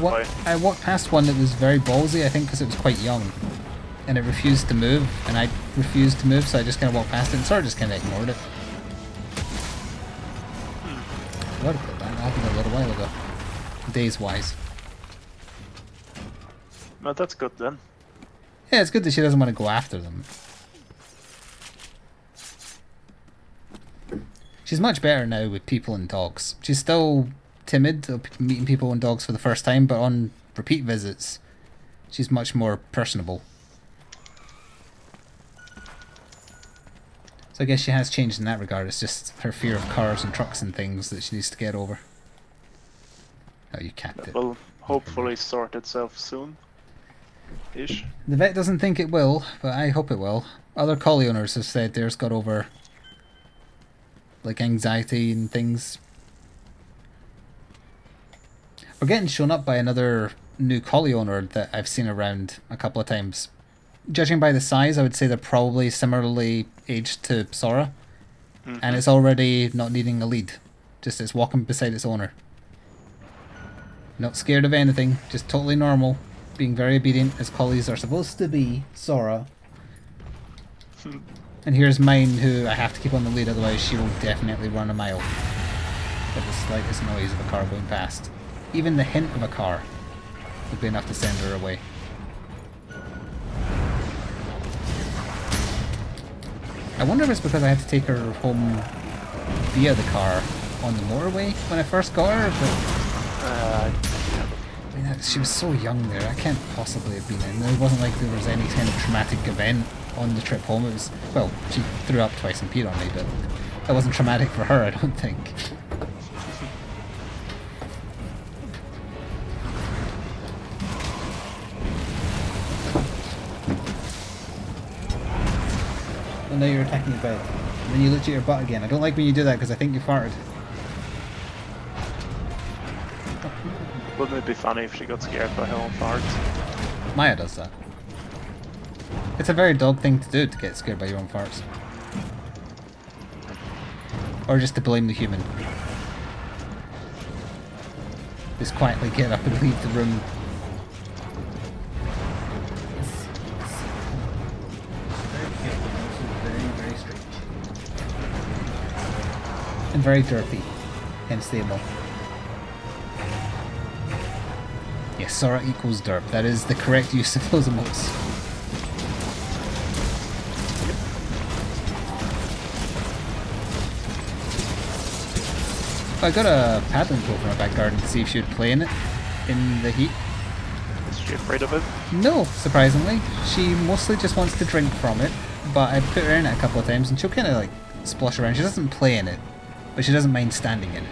I walked past one that was very ballsy, I think because it was quite young. And it refused to move, and I refused to move, so I just kind of walked past it and sort of just kind of ignored it. I forgot about that. That happened a little while ago. Days-wise. But that's good then. Yeah, it's good that she doesn't want to go after them. She's much better now with people and dogs. She's still timid of meeting people and dogs for the first time, but on repeat visits, she's much more personable. So I guess she has changed in that regard. It's just her fear of cars and trucks and things that she needs to get over. Oh, you capped That it. will hopefully sort itself soon. Ish. The vet doesn't think it will, but I hope it will. Other collie owners have said theirs got over like anxiety and things. We're getting shown up by another new collie owner that I've seen around a couple of times. Judging by the size, I would say they're probably similarly aged to Sora. Mm-hmm. And it's already not needing a lead. Just it's walking beside its owner. Not scared of anything, just totally normal. Being very obedient as collies are supposed to be, Sora. And here's mine, who I have to keep on the lead, otherwise she will definitely run a mile at the slightest noise of a car going past. Even the hint of a car would be enough to send her away. I wonder if it's because I had to take her home via the car on the motorway when I first got her, but I mean, she was so young there, I can't possibly have been in. It wasn't like there was any kind of traumatic event on the trip home. It was, well, she threw up twice and peed on me, but that wasn't traumatic for her, I don't think. Well, now you're attacking your bed. And then you looked at your butt again. I don't like when you do that because I think you farted. Wouldn't it be funny if she got scared by her own farts? Maya does that. It's a very dog thing to do, to get scared by your own farts. Or just to blame the human. Just quietly get up and leave the room. Very strange. And very derpy. Hence the emo. Yes, Sora equals derp. That is the correct use of those emotes. I got a paddling pool from my back garden to see if she would play in it in the heat. Is she afraid of it? No, surprisingly. She mostly just wants to drink from it, but I put her in it a couple of times and she'll kind of like splosh around. She doesn't play in it, but she doesn't mind standing in it.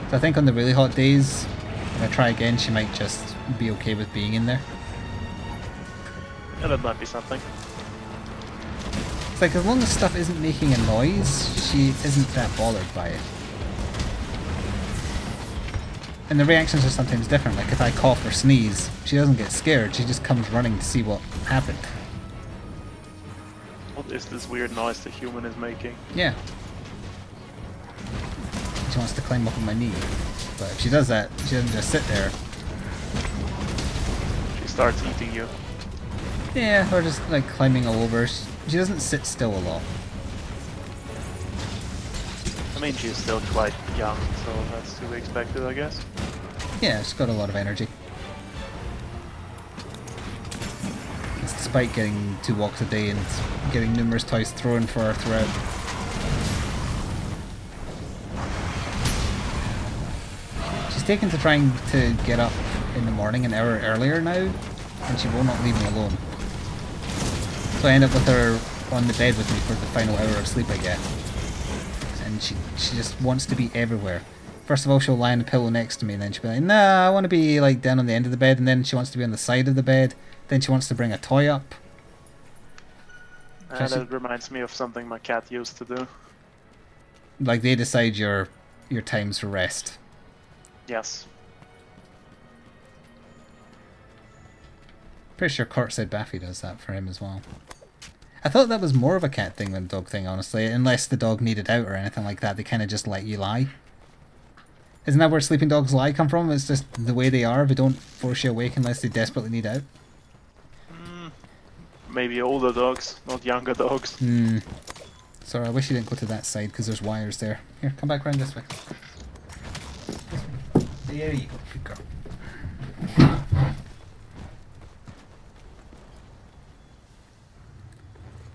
So I think on the really hot days, if I try again, she might just be okay with being in there. Yeah, that might be something. It's like as long as stuff isn't making a noise, she isn't that bothered by it. And the reactions are sometimes different, like if I cough or sneeze, she doesn't get scared, she just comes running to see what happened. What is this weird noise the human is making? Yeah. She wants to climb up on my knee. But if she does that, she doesn't just sit there. She starts eating you. Yeah, or just like climbing all over. She doesn't sit still a lot. I mean, she's still quite young, so that's to be expected, I guess. Yeah, she's got a lot of energy. It's despite getting 2 walks a day and getting numerous toys thrown for her throughout. She's taken to trying to get up in the morning an hour earlier now, and she will not leave me alone. So I end up with her on the bed with me for the final hour of sleep I get. And she just wants to be everywhere. First of all, she'll lie on the pillow next to me, and then she'll be like, nah, I want to be like down on the end of the bed, and then she wants to be on the side of the bed, Then she wants to bring a toy up. And that reminds me of something my cat used to do. Like they decide your times for rest. Yes. Pretty sure Kurt said Baffy does that for him as well. I thought that was more of a cat thing than a dog thing, honestly. Unless the dog needed out or anything like that, they kind of just let you lie. Isn't that where sleeping dogs lie come from? It's just the way they are. They don't force you awake unless they desperately need out. Maybe older dogs, not younger dogs. Sorry, I wish you didn't go to that side because there's wires there. Here, come back around this way. There you go. Good girl.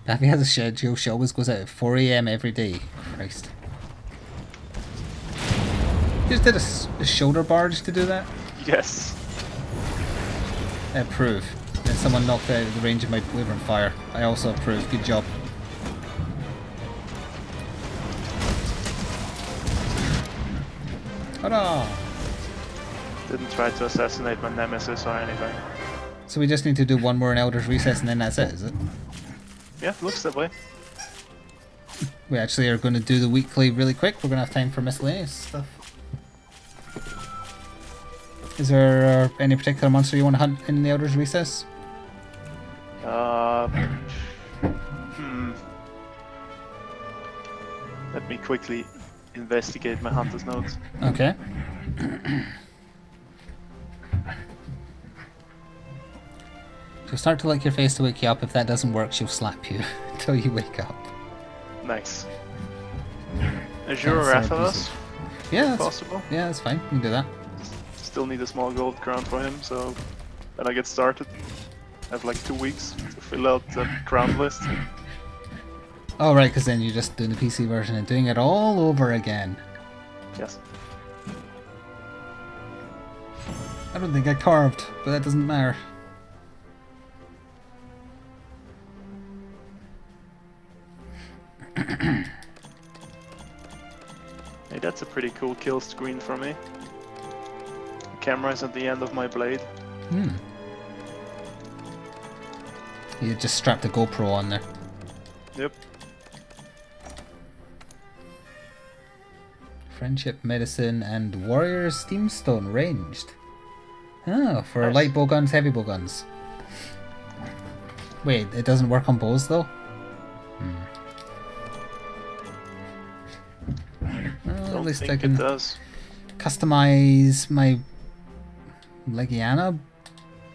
Daffy has a schedule. She always goes out at 4 AM every day. Christ. You just did a shoulder barge to do that? Yes. Approve. Then someone knocked out of the range of my believer on fire. I also approve. Good job. Hurrah! Didn't try to assassinate my nemesis or anything. So we just need to do one more in Elder's Recess and then that's it, is it? Yeah, looks that way. We actually are going to do the weekly really quick. We're going to have time for miscellaneous stuff. Is there any particular monster you want to hunt in the Elder's Recess? Let me quickly investigate my hunter's notes. Okay. She'll start to lick your face to wake you up. If that doesn't work, she'll slap you until you wake up. Nice. Azure Rathalos? Yeah, that's possible. Yeah, that's fine. You can do that. Still need a small gold crown for him, so then I get started. I have like 2 weeks to fill out the crown list. Oh, right, because then you're just doing the PC version and doing it all over again. Yes. I don't think I carved, but that doesn't matter. Hey, that's a pretty cool kill screen for me. The camera is at the end of my blade. You just strapped a GoPro on there. Yep. Friendship, medicine, and warrior steamstone ranged. Oh, for Nice. light bow guns, heavy bow guns. Wait, it doesn't work on bows though? Well, at least I think can it does. customize my Legiana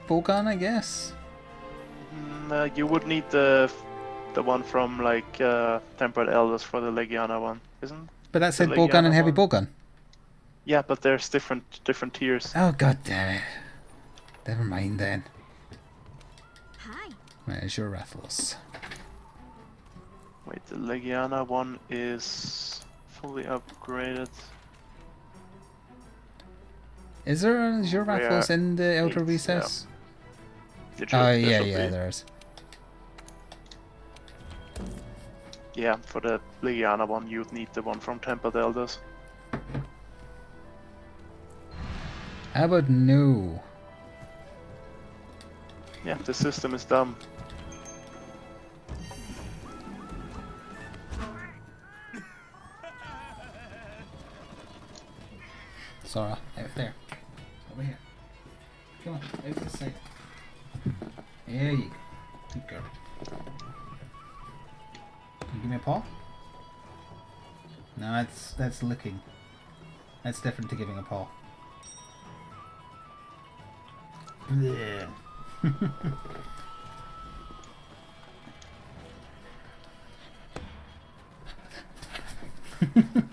bowgun, I guess. You would need the one from like Tempered Elders for the Legiana one, isn't? But that said The bowgun and Legiana heavy one. bowgun. Yeah, but there's different tiers. Oh god damn it. Never mind then. Hi. Where's your Rathalos? Wait, the Legiana one is fully upgraded. Is there a your Rathalos Yeah, in the Elder 8, Recess? There Oh should- yeah, there should yeah, be. there is. Yeah, for the Legiana one, you'd need the one from Tempered Elders. How about no? Yeah, the system is dumb. Sora, out there. Over here. Come on, out this side. There you go. Good girl. Can you give me a paw? No, that's licking. That's different to giving a paw. Blech.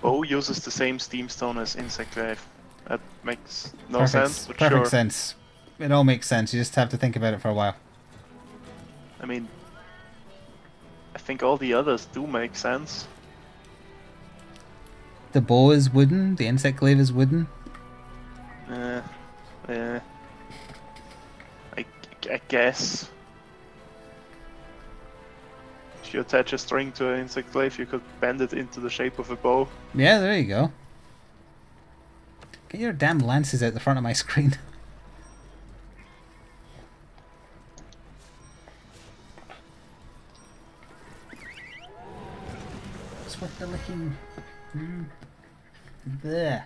Bow uses the same steamstone as Insect Glaive. That makes no Perfect, sense, but perfect sure. sense. It all makes sense. You just have to think about it for a while. I mean, I think all the others do make sense. The bow is wooden. The insect glaive is wooden. I guess. If you attach a string to an insect glaive, you could bend it into the shape of a bow. Yeah, there you go. Get your damn lances out the front of my screen. What's with the licking? There.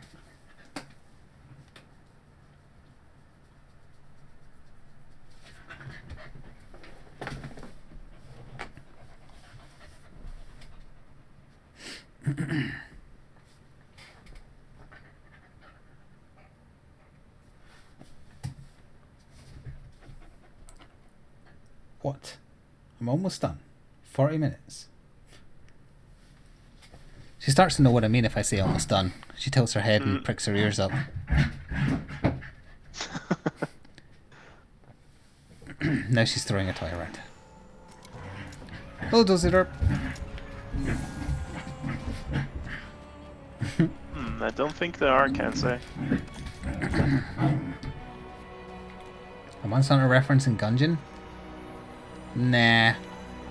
What? I'm almost done. 40 minutes. She starts to know what I mean if I say almost done. She tilts her head and pricks her ears up. Now she's throwing a toy around. Oh, does it hurt? I don't think there are, can't say. A Monster Hunter reference in Gungeon? Nah.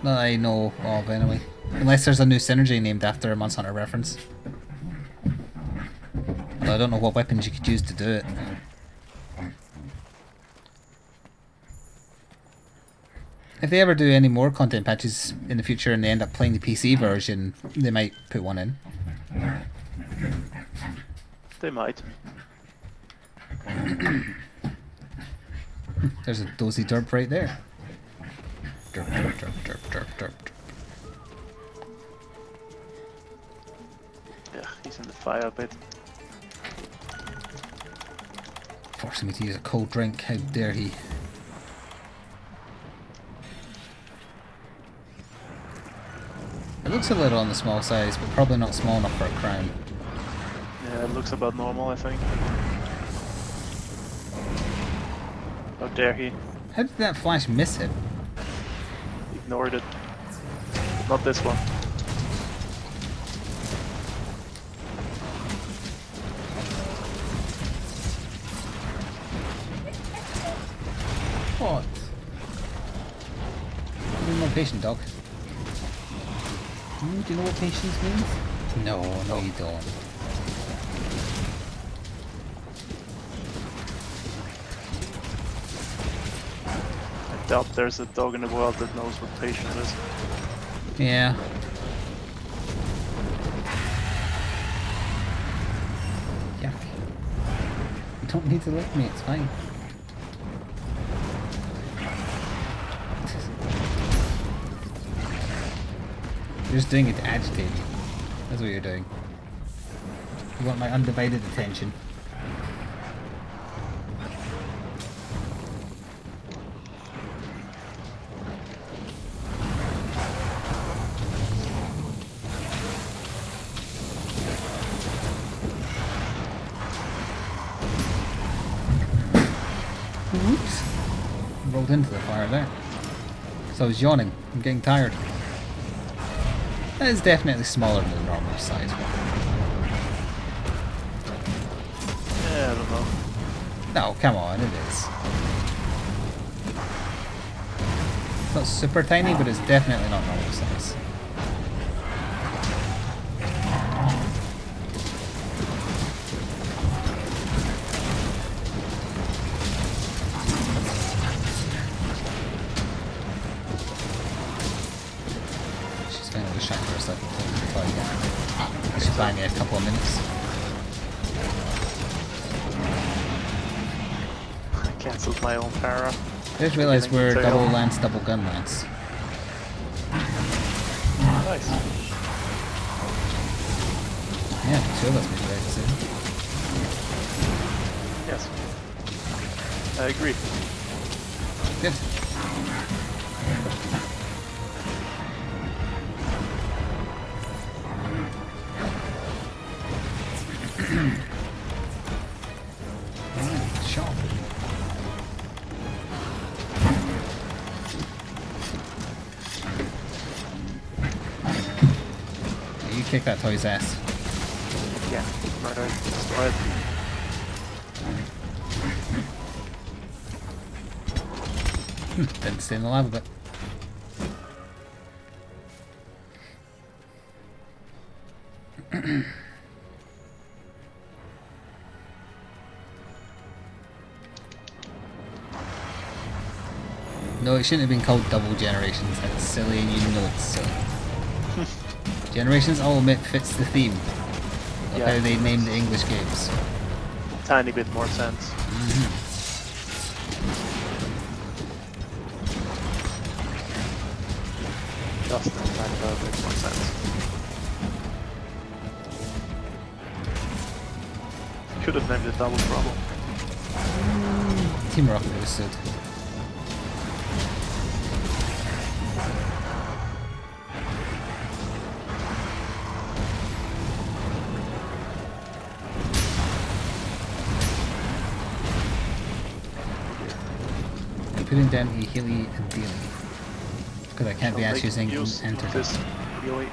Not that I know of, anyway. Unless there's a new synergy named after a Monster Hunter reference. Although I don't know what weapons you could use to do it. If they ever do any more content patches in the future and they end up playing the PC version, they might put one in. They might. There's a dozy derp right there. Derp, derp, derp, derp, derp, derp. Yeah, he's in the fire a bit. Forcing me to use a cold drink, how dare he. It looks a little on the small size, but probably not small enough for a crown. Yeah, it looks about normal, I think. How dare he? How did that flash miss him? Ignored it. Not this one. What? Be more patient, dog. Do you know what patience means? No, no you don't. I doubt there's a dog in the world that knows what patience is. Yeah. Yuck. You don't need to lick me, it's fine. You're just doing it to agitate me. That's what you're doing. You want my undivided attention. Whoops. Rolled into the fire there. So I was yawning. I'm getting tired. That is definitely smaller than the normal size one. Yeah, I don't know. No, come on, it is. It's not super tiny, but it's definitely not normal size. She's finally shot for herself before I she's buying me a couple of minutes. I cancelled my own para. I just realised we're double lance, double gun lance. Nice. Yeah, two of us made the right decision. Yes. I agree. Good. Shot. You kick that toy's ass. Yeah, murder, destroy it. Didn't stay in the lava bit. No, it shouldn't have been called double generations. That's silly and you know it's silly. Generations Ultimate fits the theme of how they named the English games. Tiny bit more sense. Just a tiny bit more sense. Could have named it Double Trouble. Team Rocket was stood. I'm putting down a Healy and Daily. Because I can't be asked using Enter. This Healy.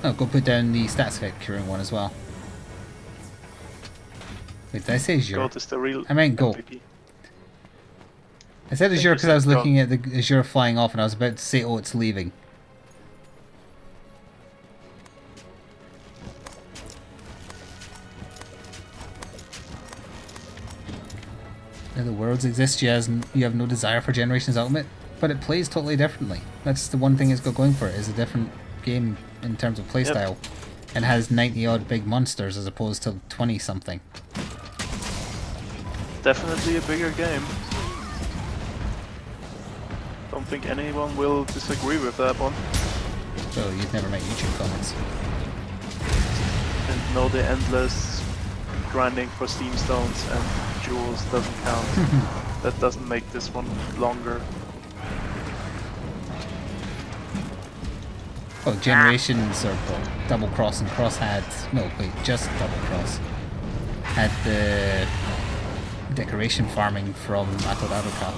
Oh, go put down the stats effect curing one as well. Wait, did I say Azure? Goat is the real I meant Go. MVP. I said Azure because I was looking at the Azure flying off and I was about to say, oh, it's leaving. Now the worlds exist, you have no desire for Generations Ultimate, but it plays totally differently. That's the one thing it's got going for it, is a different game in terms of playstyle. And has 90 odd big monsters as opposed to 20 something. Definitely a bigger game. Don't think anyone will disagree with that one. So you'd never make YouTube comments. And no, the endless grinding for Steam Stones and jewels doesn't count. That doesn't make this one longer. Oh, Generations or Double Cross and Cross had... No, wait, just Double Cross. Had the decoration farming from Uragaan.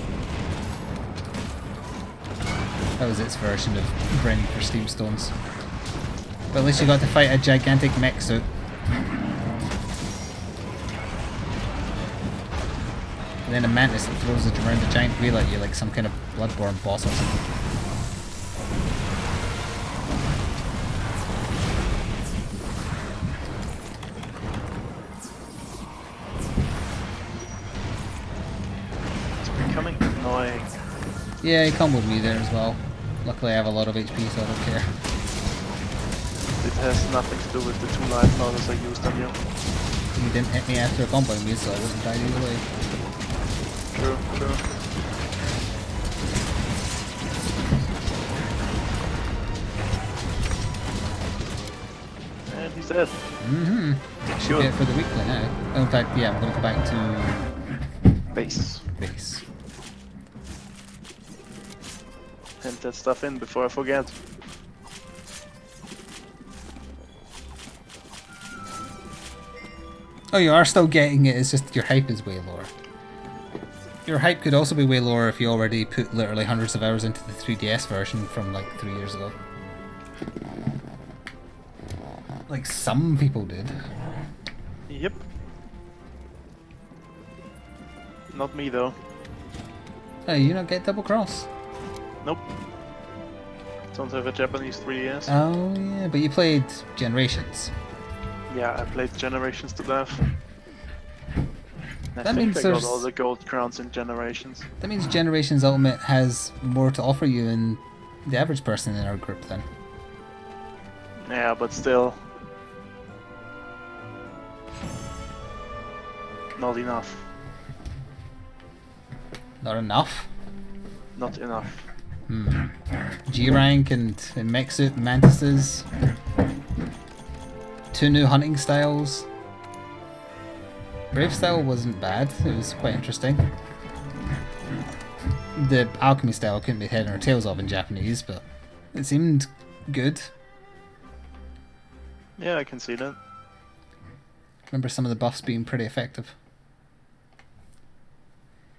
That was its version of grinding for Steam Stones. But at least you got to fight a gigantic mech suit. And then a mantis that throws it around a giant wheel at you like some kind of Bloodborne boss or something. Becoming annoying. Yeah, he comboed me there as well. Luckily I have a lot of HP, so I don't care. It has nothing to do with the 2 life powders I used on you. He didn't hit me after comboing me, so I wouldn't die either way. True, true. And he's dead. Should be it for the weekly now. Oh, in fact, yeah, I'm going to go back to Base. base. Hint that stuff in before I forget. Oh, you are still getting it, it's just your hype is way lower. Your hype could also be way lower if you already put literally hundreds of hours into the 3DS version from like 3 years ago. Like some people did. Yep. Not me though. Oh, you don't get Double Cross? Nope. Don't have a Japanese 3DS. Oh yeah, but you played Generations. Yeah, I played Generations to death. I That think means I got there's- all the gold crowns in Generations. That means Generations Ultimate has more to offer you than the average person in our group then. Yeah, but still. Not enough. Not enough? Not enough. G-Rank and mech suit mantises. 2 new hunting styles. Brave style wasn't bad, it was quite interesting. The alchemy style couldn't be head or tails of in Japanese, but it seemed good. Yeah, I can see that. Remember some of the buffs being pretty effective.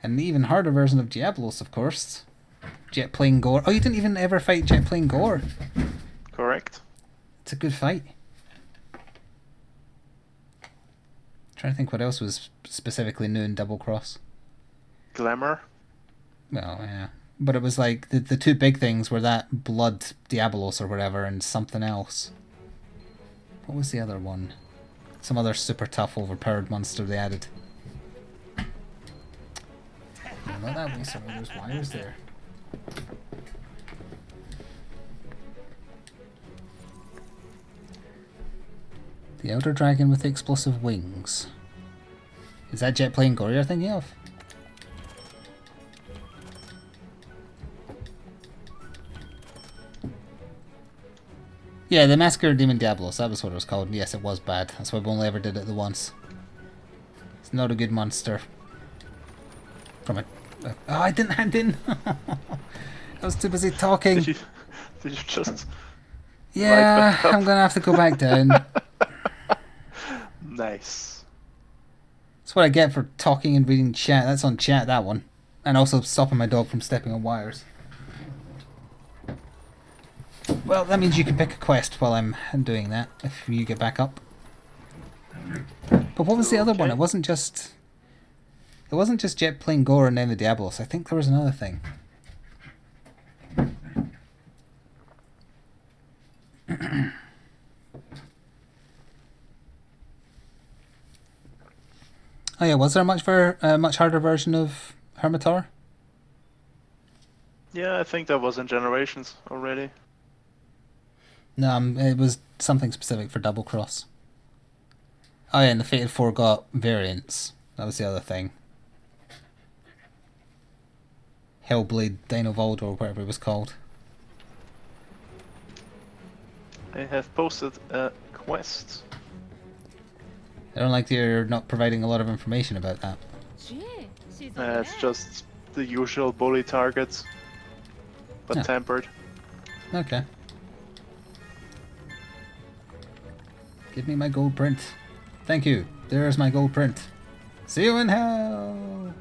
And the even harder version of Diablos, of course. Jet Plane Gore. Oh, you didn't even ever fight Jet Plane Gore. Correct. It's a good fight. Trying to think what else was specifically new in Double Cross. Glamour. Well, yeah. But it was like, the 2 big things were that Blood Diabolos or whatever and something else. What was the other one? Some other super tough, overpowered monster they added. No, not that way, sorry, there's wires there. The Elder Dragon with the explosive wings. Is that jet plane gore you're thinking of? Yeah, the Massacre of Demon Diablos, that was what it was called. Yes, it was bad. That's why I've only ever did it the once. It's not a good monster. From a... oh, I didn't hand in! I was too busy talking. Did you just... Yeah, back up? I'm gonna have to go back down. Nice. That's what I get for talking and reading chat. That's on chat, that one. And also stopping my dog from stepping on wires. Well, that means you can pick a quest while I'm doing that, if you get back up. But what was the other one? It wasn't just Jet Plane Gore and then the Diablos. I think there was another thing. Oh yeah, was there a much harder version of Hermitor? Yeah, I think that was in Generations already. No, it was something specific for Double Cross. Oh yeah, and the Fated 4 got variants. That was the other thing. Hellblade Dino Vold or whatever it was called. I have posted a quest. I don't like that you're not providing a lot of information about that. It's just the usual bully targets, but Yeah. tempered. Okay. Give me my gold print. Thank you. There's my gold print. See you in hell!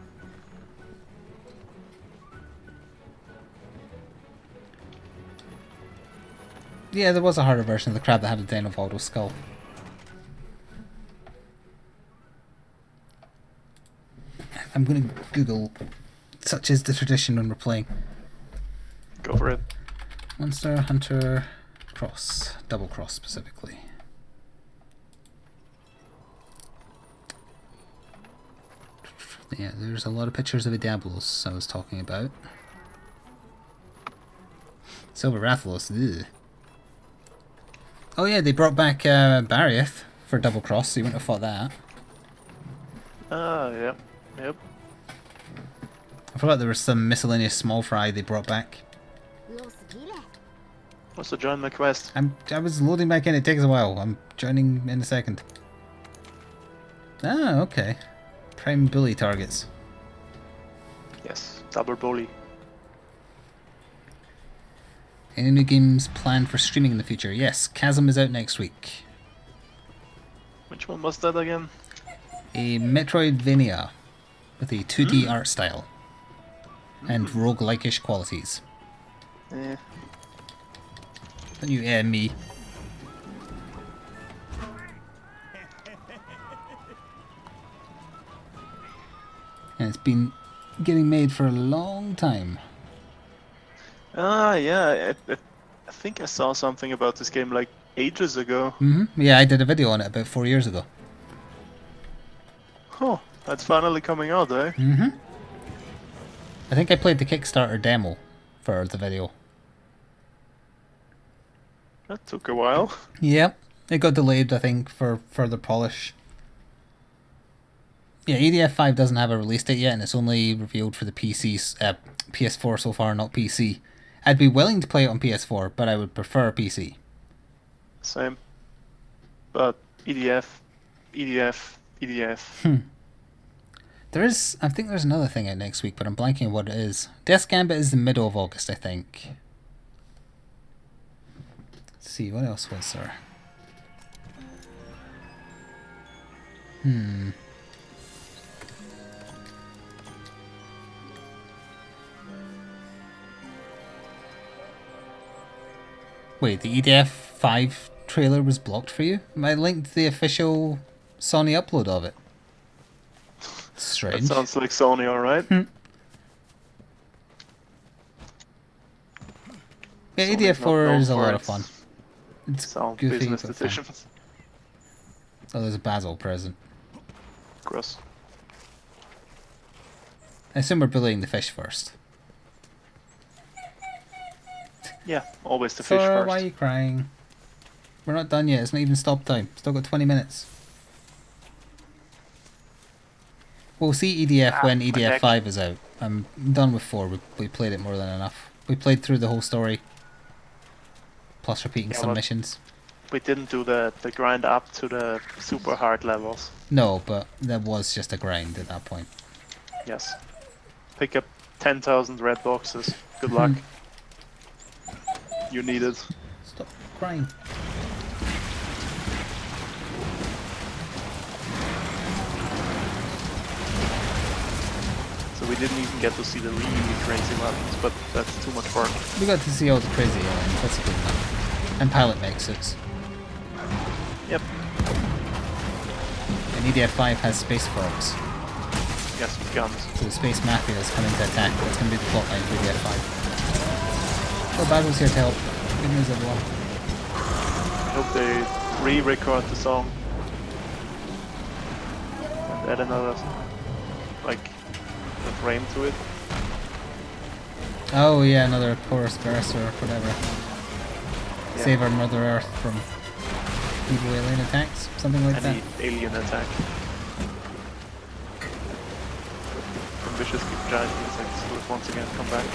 Yeah, there was a harder version of the crab that had a Dinovoldo skull. I'm gonna Google, such is the tradition when we're playing. Go for it. Monster Hunter Cross. Double Cross specifically. Yeah, there's a lot of pictures of the Diablos I was talking about. Silver Rathalos, ugh. Oh yeah, they brought back Barioth for Double Cross, so you wouldn't have fought that. Ah, yep. Yep. I forgot there was some miscellaneous small fry they brought back. What's to join my quest? I was loading back in, it takes a while. I'm joining in a second. Ah, okay. Prime bully targets. Yes, double bully. Any new games planned for streaming in the future? Yes, Chasm is out next week. Which one was that again? A Metroidvania with a 2D art style and roguelike-ish qualities. Eh. Don't you air me. And it's been getting made for a long time. Ah, yeah. I think I saw something about this game like ages ago. Yeah, I did a video on it about 4 years ago. Oh, that's finally coming out, eh? I think I played the Kickstarter demo for the video. That took a while. Yep, it got delayed, I think, for further polish. Yeah, EDF 5 doesn't have a release date yet, and it's only revealed for the PS4 so far, not PC. I'd be willing to play it on PS4, but I would prefer PC. Same. But EDF. I think there's another thing out next week, but I'm blanking on what it is. Death Gambit is the middle of August, I think. Let's see, what else was there? Wait, the EDF 5 trailer was blocked for you? I linked the official Sony upload of it. Strange. That sounds like Sony, alright? Yeah, Sony's EDF not 4 known is a for lot of its fun. It's Sound goofy, business but fun. decisions. Oh, there's a Basil present. Gross. I assume we're bullying the fish first. Yeah, always the fish Sora, first. why are you crying? We're not done yet. It's not even stop time. Still got 20 minutes. We'll see EDF when my EDF deck. 5 is out. I'm done with 4. We played it more than enough. We played through the whole story. Plus repeating Yeah, some but- missions. We didn't do the grind up to the super hard levels. No, but that was just a grind at that point. Yes. Pick up 10,000 red boxes. Good luck. You need it. Stop crying. So we didn't even get to see the really crazy weapons, but that's too much work. We got to see all the crazy aliens. That's good enough. And pilot mech suits. Yep. And EDF 5 has space frogs. Yes, with guns. So the space mafia is coming to attack. That's going to be the plotline for EDF 5. Well, Battle's here to help. Good news, everyone. I hope they re-record the song. And add another, like, frame to it. Oh yeah, another chorus verse or whatever. Yeah. Save our Mother Earth from evil alien attacks. Something like Any that. alien attack. Ambitious giant insects will once again come back.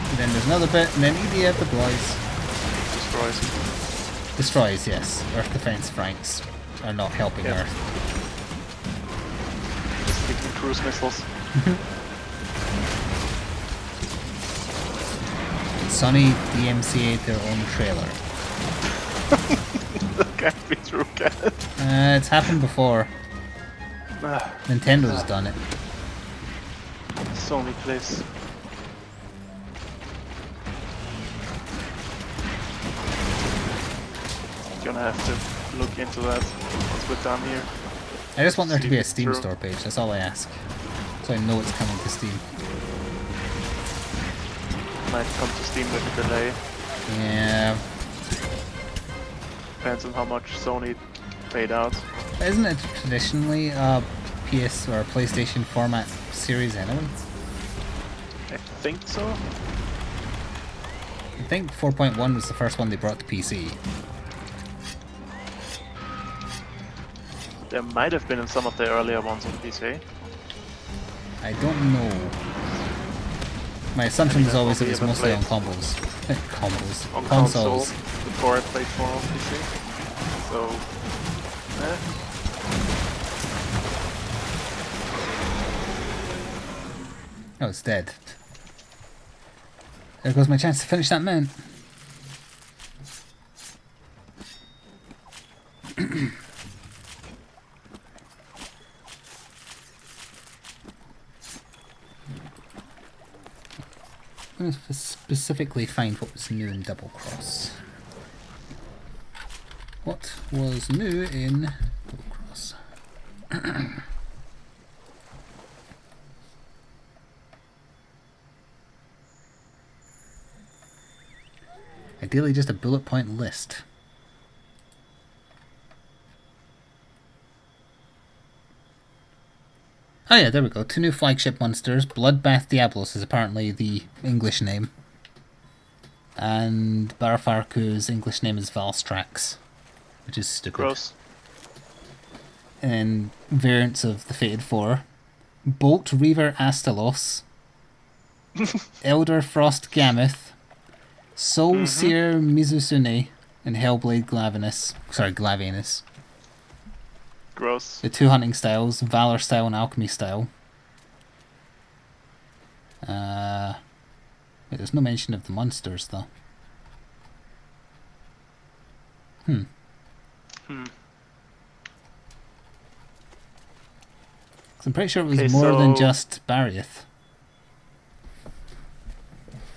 And then there's another bit, and then EDF deploys. Destroys. Destroys, yes. Earth defense franks are not helping Yeah. Earth. Sticking cruise missiles. Sony DMCA'd their own trailer. That can't be true, can it? It's happened before. Ah, Nintendo's done it. Sony place. Gonna have to look into that once we're done here. I just want there to be a See, Steam true. store page, that's all I ask. So I know it's coming to Steam. Might come to Steam with a delay. Yeah. Depends on how much Sony paid out. Isn't it traditionally a PS or a PlayStation format series anyway? I think so. I think 4.1 was the first one they brought to PC. There might have been in some of the earlier ones on PC. I don't know. My assumption was I always it probably was haven't mostly on played. combos. Combos. On Consoles. console before I played more on PC. So, Oh, it's dead. There goes my chance to finish that mount. I'm going to specifically find what was new in Double Cross. What was new in Double Cross? Ideally just a bullet point list. Oh yeah, there we go. 2 new flagship monsters. Bloodbath Diablos is apparently the English name. And Barafarku's English name is Valstrax, which is stupid. gross. And then variants of the Fated Four. Bolt Reaver Astalos. Elder Frost Gammoth. Soul Seer Mizusune. And Hellblade Glavenus. Gross. The 2 hunting styles, Valor style and Alchemy style. Wait, there's no mention of the monsters though. Hmm. 'Cause I'm pretty sure it was Okay, more than so- just Barioth.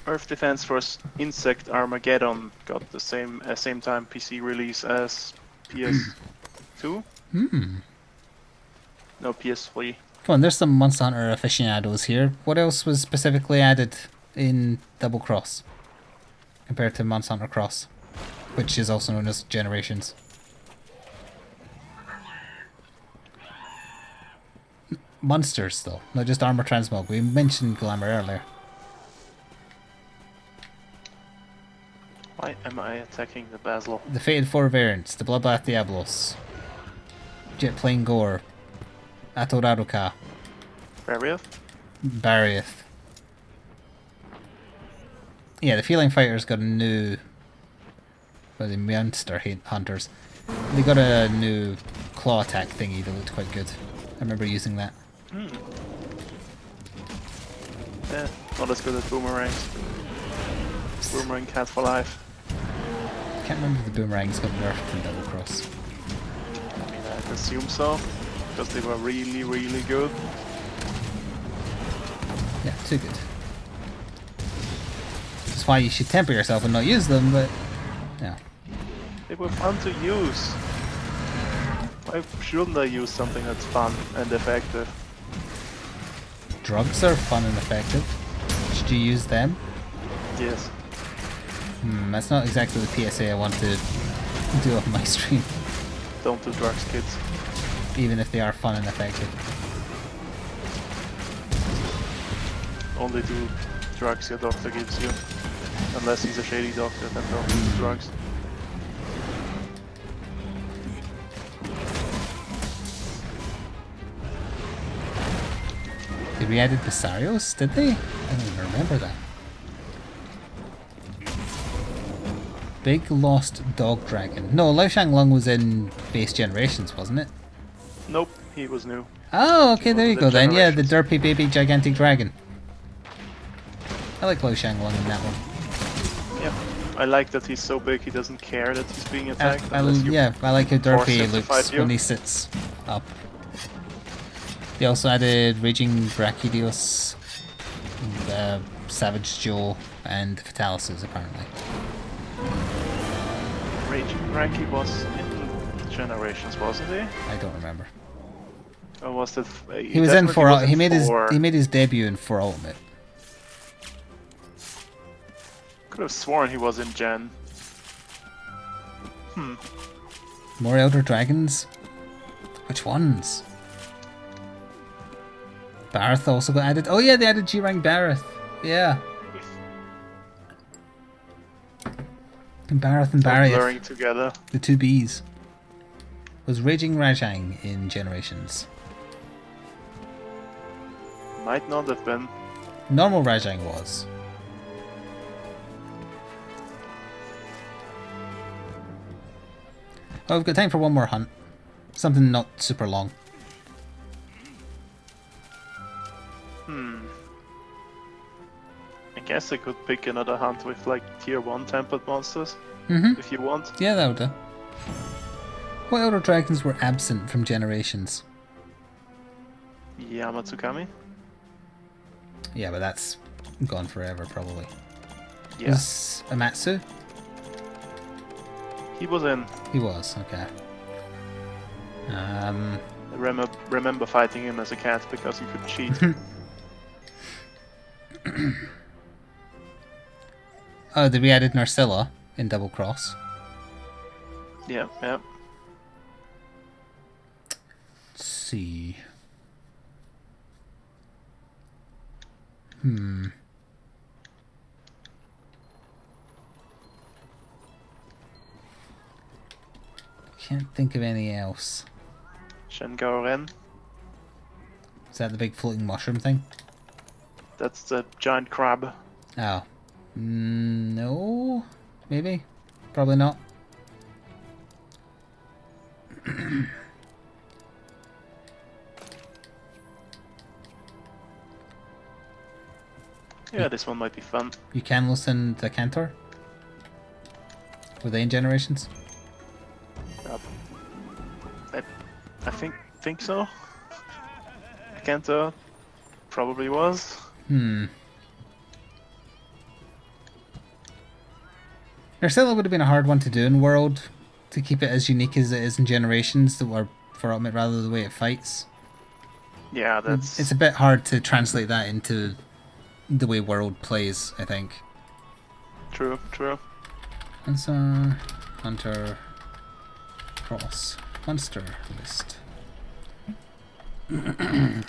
Earth Defense Force Insect Armageddon got the same time PC release as PS2. No, PS3. Come on, there's some Monster Hunter aficionados here. What else was specifically added in Double Cross compared to Monster Hunter Cross, which is also known as Generations? Monsters, though, not just armor transmog. We mentioned Glamour earlier. Why am I attacking the Basil? The Fated Four variants, the Bloodbath Diablos, Jet Plane Gore, Atoraruka, Barrier? Barrieth. Yeah, the Feline Fighters got a new... Well, the Monster Hunters. They got a new claw attack thingy that looked quite good. I remember using that. Yeah, not as good as boomerangs. Boomerang cat for life. Can't remember if the boomerangs got nerfed in Double Cross. I mean, I assume so, because they were really, really good. Yeah, too good. That's why you should temper yourself and not use them, but... Yeah. They were fun to use. Why shouldn't I use something that's fun and effective? Drugs are fun and effective. Should you use them? Yes. That's not exactly the PSA I want to do on my stream. Don't do drugs, kids. Even if they are fun and effective. Only do drugs your doctor gives you. Unless he's a shady doctor, then don't do drugs. They re-added Basarios, did they? I don't even remember that. Big Lost Dog Dragon. No, Lao Shang Lung was in base Generations, wasn't it? Nope, he was new. Oh, okay, there you The go then. Yeah, the Generations. derpy baby gigantic dragon. I like Lao Shang Lung in that one. Yeah. I like that he's so big he doesn't care that he's being attacked. unless you Yeah, I like how force derpy him to looks fight you. when he sits up. They also added Raging Brachydios, Savage Joe, and Fatalis apparently. Raging Ranky was in Generations, wasn't he? I don't remember. Or was that... He was in definitely he made four. he made his debut in For Ultimate. Could have sworn he was in Gen. More Elder Dragons? Which ones? Bareth also got added. Oh yeah, they added G-Rank Bareth. Yeah. And Bareth and All Barrieth, blurring together. the two Bs. Was Raging Rajang in Generations? Might not have been. Normal Rajang was. Oh, we've got time for one more hunt. Something not super long. I guess I could pick another hunt with like tier 1 tempered monsters. Mm-hmm. If you want. Yeah, that would do. What Elder Dragons were absent from Generations? Yamatsukami? Yeah, but that's gone forever, probably. Yeah. Was Amatsu? He was in. He was, okay. I remember fighting him as a cat because you could cheat. Oh, they re-added Narcilla in Double Cross. Yeah, yeah. Let's see. Can't think of any else. Shengao Ren. Is that the big floating mushroom thing? That's the giant crab. Oh. No? Maybe? Probably not. Yeah, this one might be fun. You can listen to Cantor? Were they in Generations? I think so. Kenta probably was. Narcilla would have been a hard one to do in World, to keep it as unique as it is in Generations, or for Ultimate rather than the way it fights. Yeah, that's It's a bit hard to translate that into the way World plays, I think. true, true. Answer, Hunter, Cross, Monster List. Let's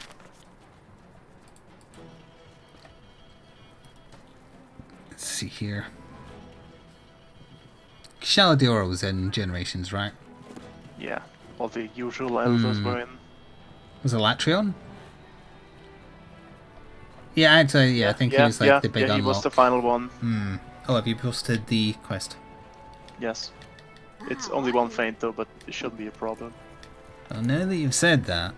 see here. Shaladiora was in Generations, right? Yeah, all the usual elders were in. Was it Latrion? Yeah, actually, yeah, I think he was like the big he unlock. was the final one. Oh, have you posted the quest? Yes. It's only one feint though, but it shouldn't be a problem. Well, now that you've said that...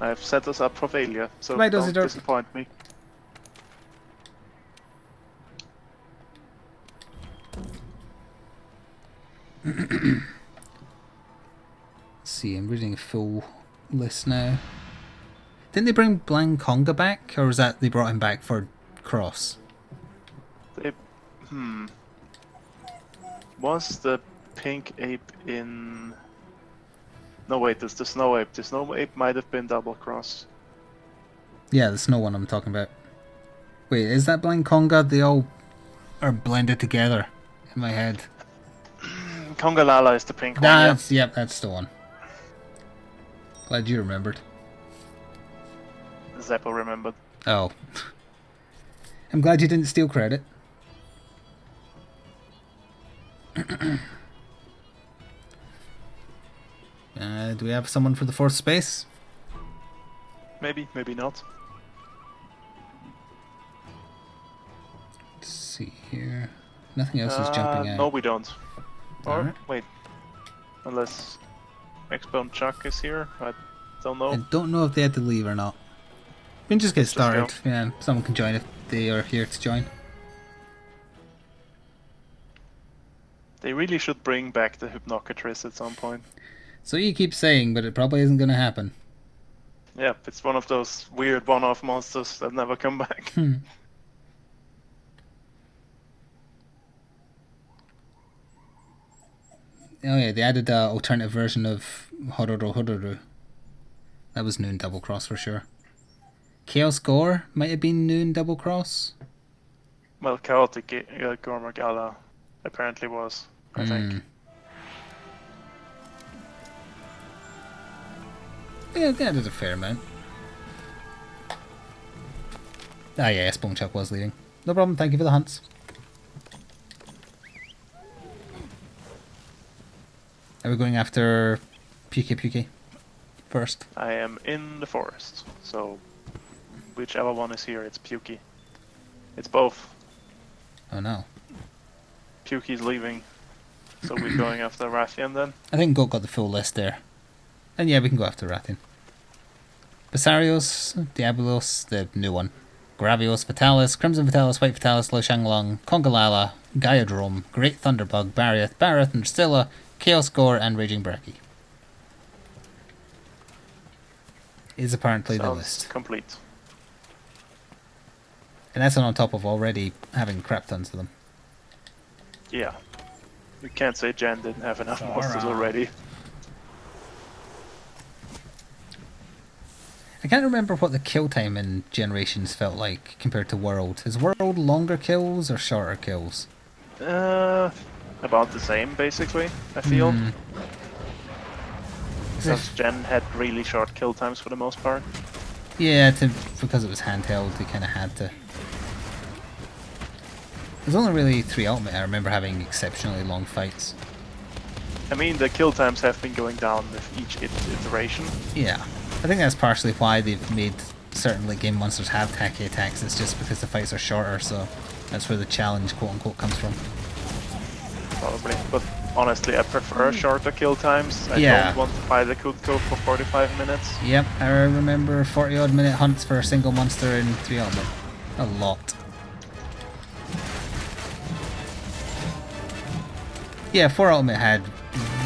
I've set us up for failure, so Right, don't Isidore. disappoint me. Let's see, I'm reading a full list now. Didn't they bring Blanconga back, or was that they brought him back for Cross? They, Was the pink ape in... No wait, it's the snow ape. The snow ape might have been double cross. Yeah, the snow one I'm talking about. Wait, is that Blanconga? They all are blended together in my head. Conga Lala is the pink one, That's, yep, that's the one. Glad you remembered. yeah. Zeppo remembered. Oh. I'm glad you didn't steal credit. Do we have someone for the fourth space? Maybe, maybe not. Let's see here. Nothing else is jumping out. No, we don't. Or, Alright. wait. Unless X-Bone Chuck is here? I don't know. I don't know if they had to leave or not. We can just get started. go. Yeah, someone can join if they are here to join. They really should bring back the Hypnocatrice at some point. So you keep saying, but it probably isn't going to happen. Yeah, it's one of those weird one-off monsters that never come back. Oh yeah, they added an alternative version of Hororo Hororo. That was Noon Double Cross for sure. Chaos Gore might have been Noon Double Cross. Well, Chaotic Gormagala apparently was, I think. Yeah, they added a fair amount. Ah yeah, Spoonchuck was leaving. No problem, thank you for the hunts. Are we going after Puke first? I am in the forest, so whichever one is here, it's Pukey. It's both. Oh no. Pukey's leaving, so we're going after Rathian then. I think Goat got the full list there. And yeah, we can go after Rathian. Basarios, Diabolos, the new one. Gravios, Vitalis, Crimson Vitalis, White Vitalis, Lo Shanglong, Congalala, Gaiadrome, Great Thunderbug, Bareth, and Stilla, Chaos Gore, and Raging Brekkie. Is apparently the Sounds list. complete. And that's on top of already having crap tons of them. Yeah. You can't say Jen didn't have enough monsters already. I can't remember what the kill time in Generations felt like compared to World. Is World longer kills or shorter kills? About the same, basically, I feel. Because Jen had really short kill times for the most part. Yeah, because it was handheld, they kind of had to. There's only really 3 Ultimate I remember having exceptionally long fights. I mean, the kill times have been going down with each iteration. Yeah. I think that's partially why they've made certain late game monsters have tacky attacks. It's just because the fights are shorter, so that's where the challenge, quote unquote, comes from. Probably. But honestly, I prefer shorter kill times. I don't want to fight the Kutko for 45 minutes. Yep, I remember 40 odd minute hunts for a single monster in 3 Ultimate. A lot. Yeah, 4 Ultimate had,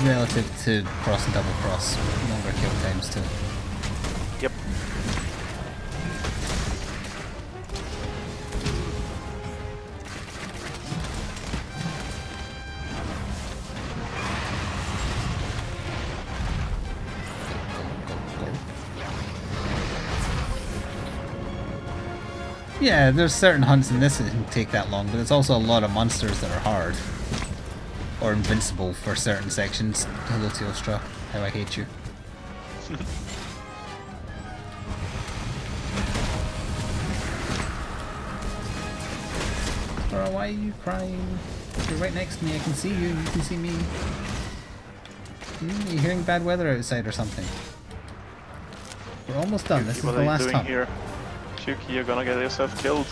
relative to Cross and Double Cross, longer kill times too. Yep. Yeah, there's certain hunts in this that can take that long, but it's also a lot of monsters that are hard. Or invincible for certain sections. Hello Teostra, how I hate you. Or why are you crying? You're right next to me. I can see you. You can see me. You're hearing bad weather outside or something. We're almost done. This is the What are you last doing time. here? Chuki, you're gonna get yourself killed.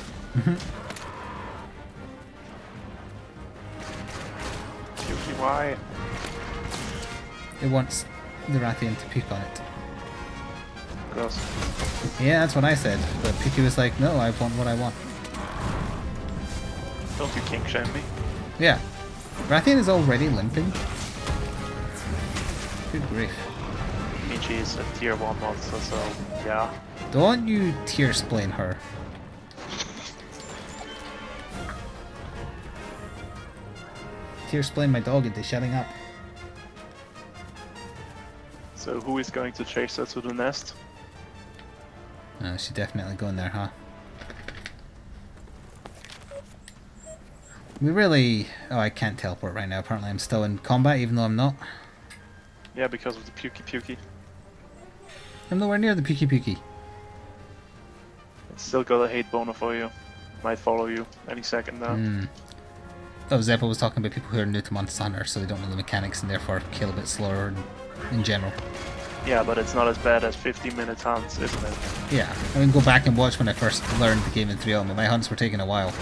Chuki, why? It wants the Rathian to puke on it. Gross. Yeah, that's what I said. But Piki was like, no, I want what I want. Don't you kink shame me? Yeah. Rathian is already limping. Good grief. I mean, she's a tier 1 monster, so yeah. Don't you tear-splain her. Tear-splain my dog into shutting up. So who is going to chase her to the nest? She's definitely going there, huh? We really... Oh, I can't teleport right now. Apparently I'm still in combat, even though I'm not. Yeah, because of the Pukey. I'm nowhere near the Pukey. It's still got a hate boner for you. Might follow you any second now. Oh, Zeppo was talking about people who are new to Monster Hunter, so they don't know the mechanics and therefore kill a bit slower in general. Yeah, but it's not as bad as 50-minute hunts, isn't it? Yeah, I mean, go back and watch when I first learned the game in 3.0. My hunts were taking a while.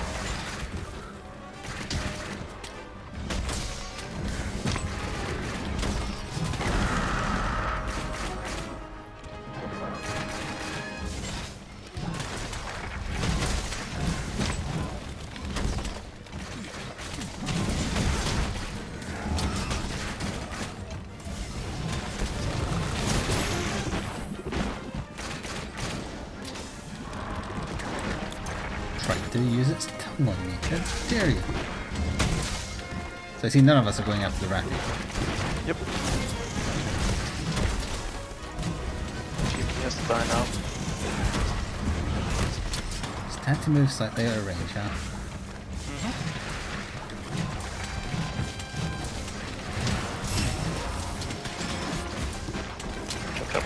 To use its tongue on me. How dare you? So I see none of us are going after the Ratty. Yep. Chuki has to die now. Just had to move slightly out of range, huh? Shut up.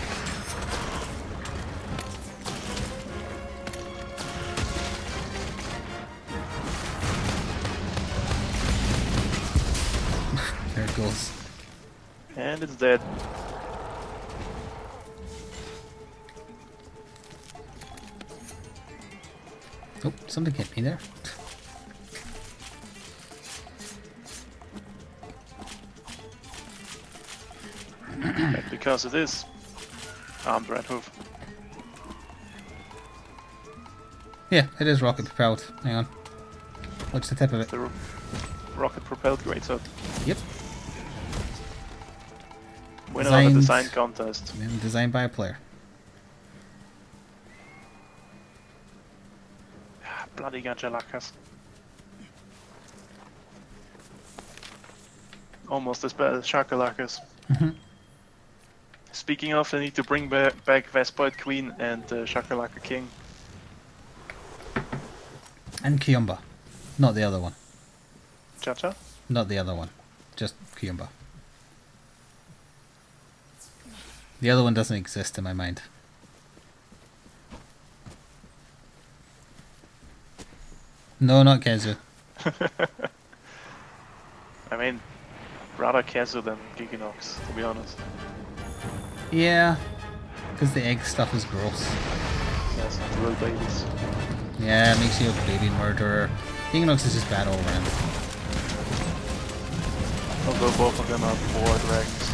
There it goes. And it's dead. Oh, something hit me there. And because it is armed red hoof. Yeah, it is rocket propelled. Hang on. What's the tip of it? The rocket propelled greatsword. Yep. Winner of a Designed- design contest. Designed by a player. Bloody Gajalakas. Almost as bad as Shakalakas. Speaking of, I need to bring back Vespoid Queen and Shakalaka King. And Kyumba. Not the other one. Cha-cha? Not the other one. Just Kyumba. The other one doesn't exist in my mind. No, not Kezu. I mean, rather Kezu than Giganox, to be honest. Yeah, because the egg stuff is gross. Yes, the little babies. Yeah, it makes you a baby murderer. Giganox is just bad all around. Although both of them are war dragons.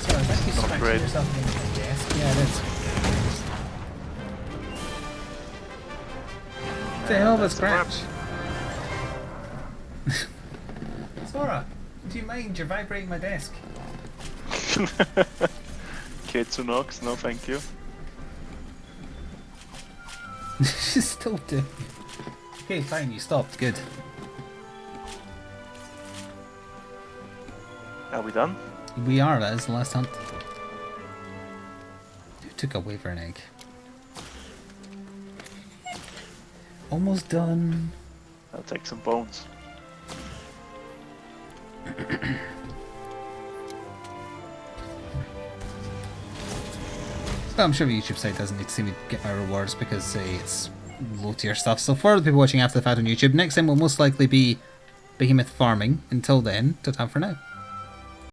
So I think you Not scratching great. yourself against the desk. Yeah, it is. What the hell of a That's the wrap. scratch? Sora, do you mind? You're vibrating my desk. Ketsunox, no thank you. She's still doing. Okay, fine, you stopped. Good. Are we done? We are, that is the last hunt. Who took a wyvern egg? Almost done. I'll take some bones. Well, I'm sure the YouTube site doesn't need to see me get my rewards because it's low tier stuff. So for the people watching after the fact on YouTube, next time will most likely be behemoth farming. Until then, ta-ta for now.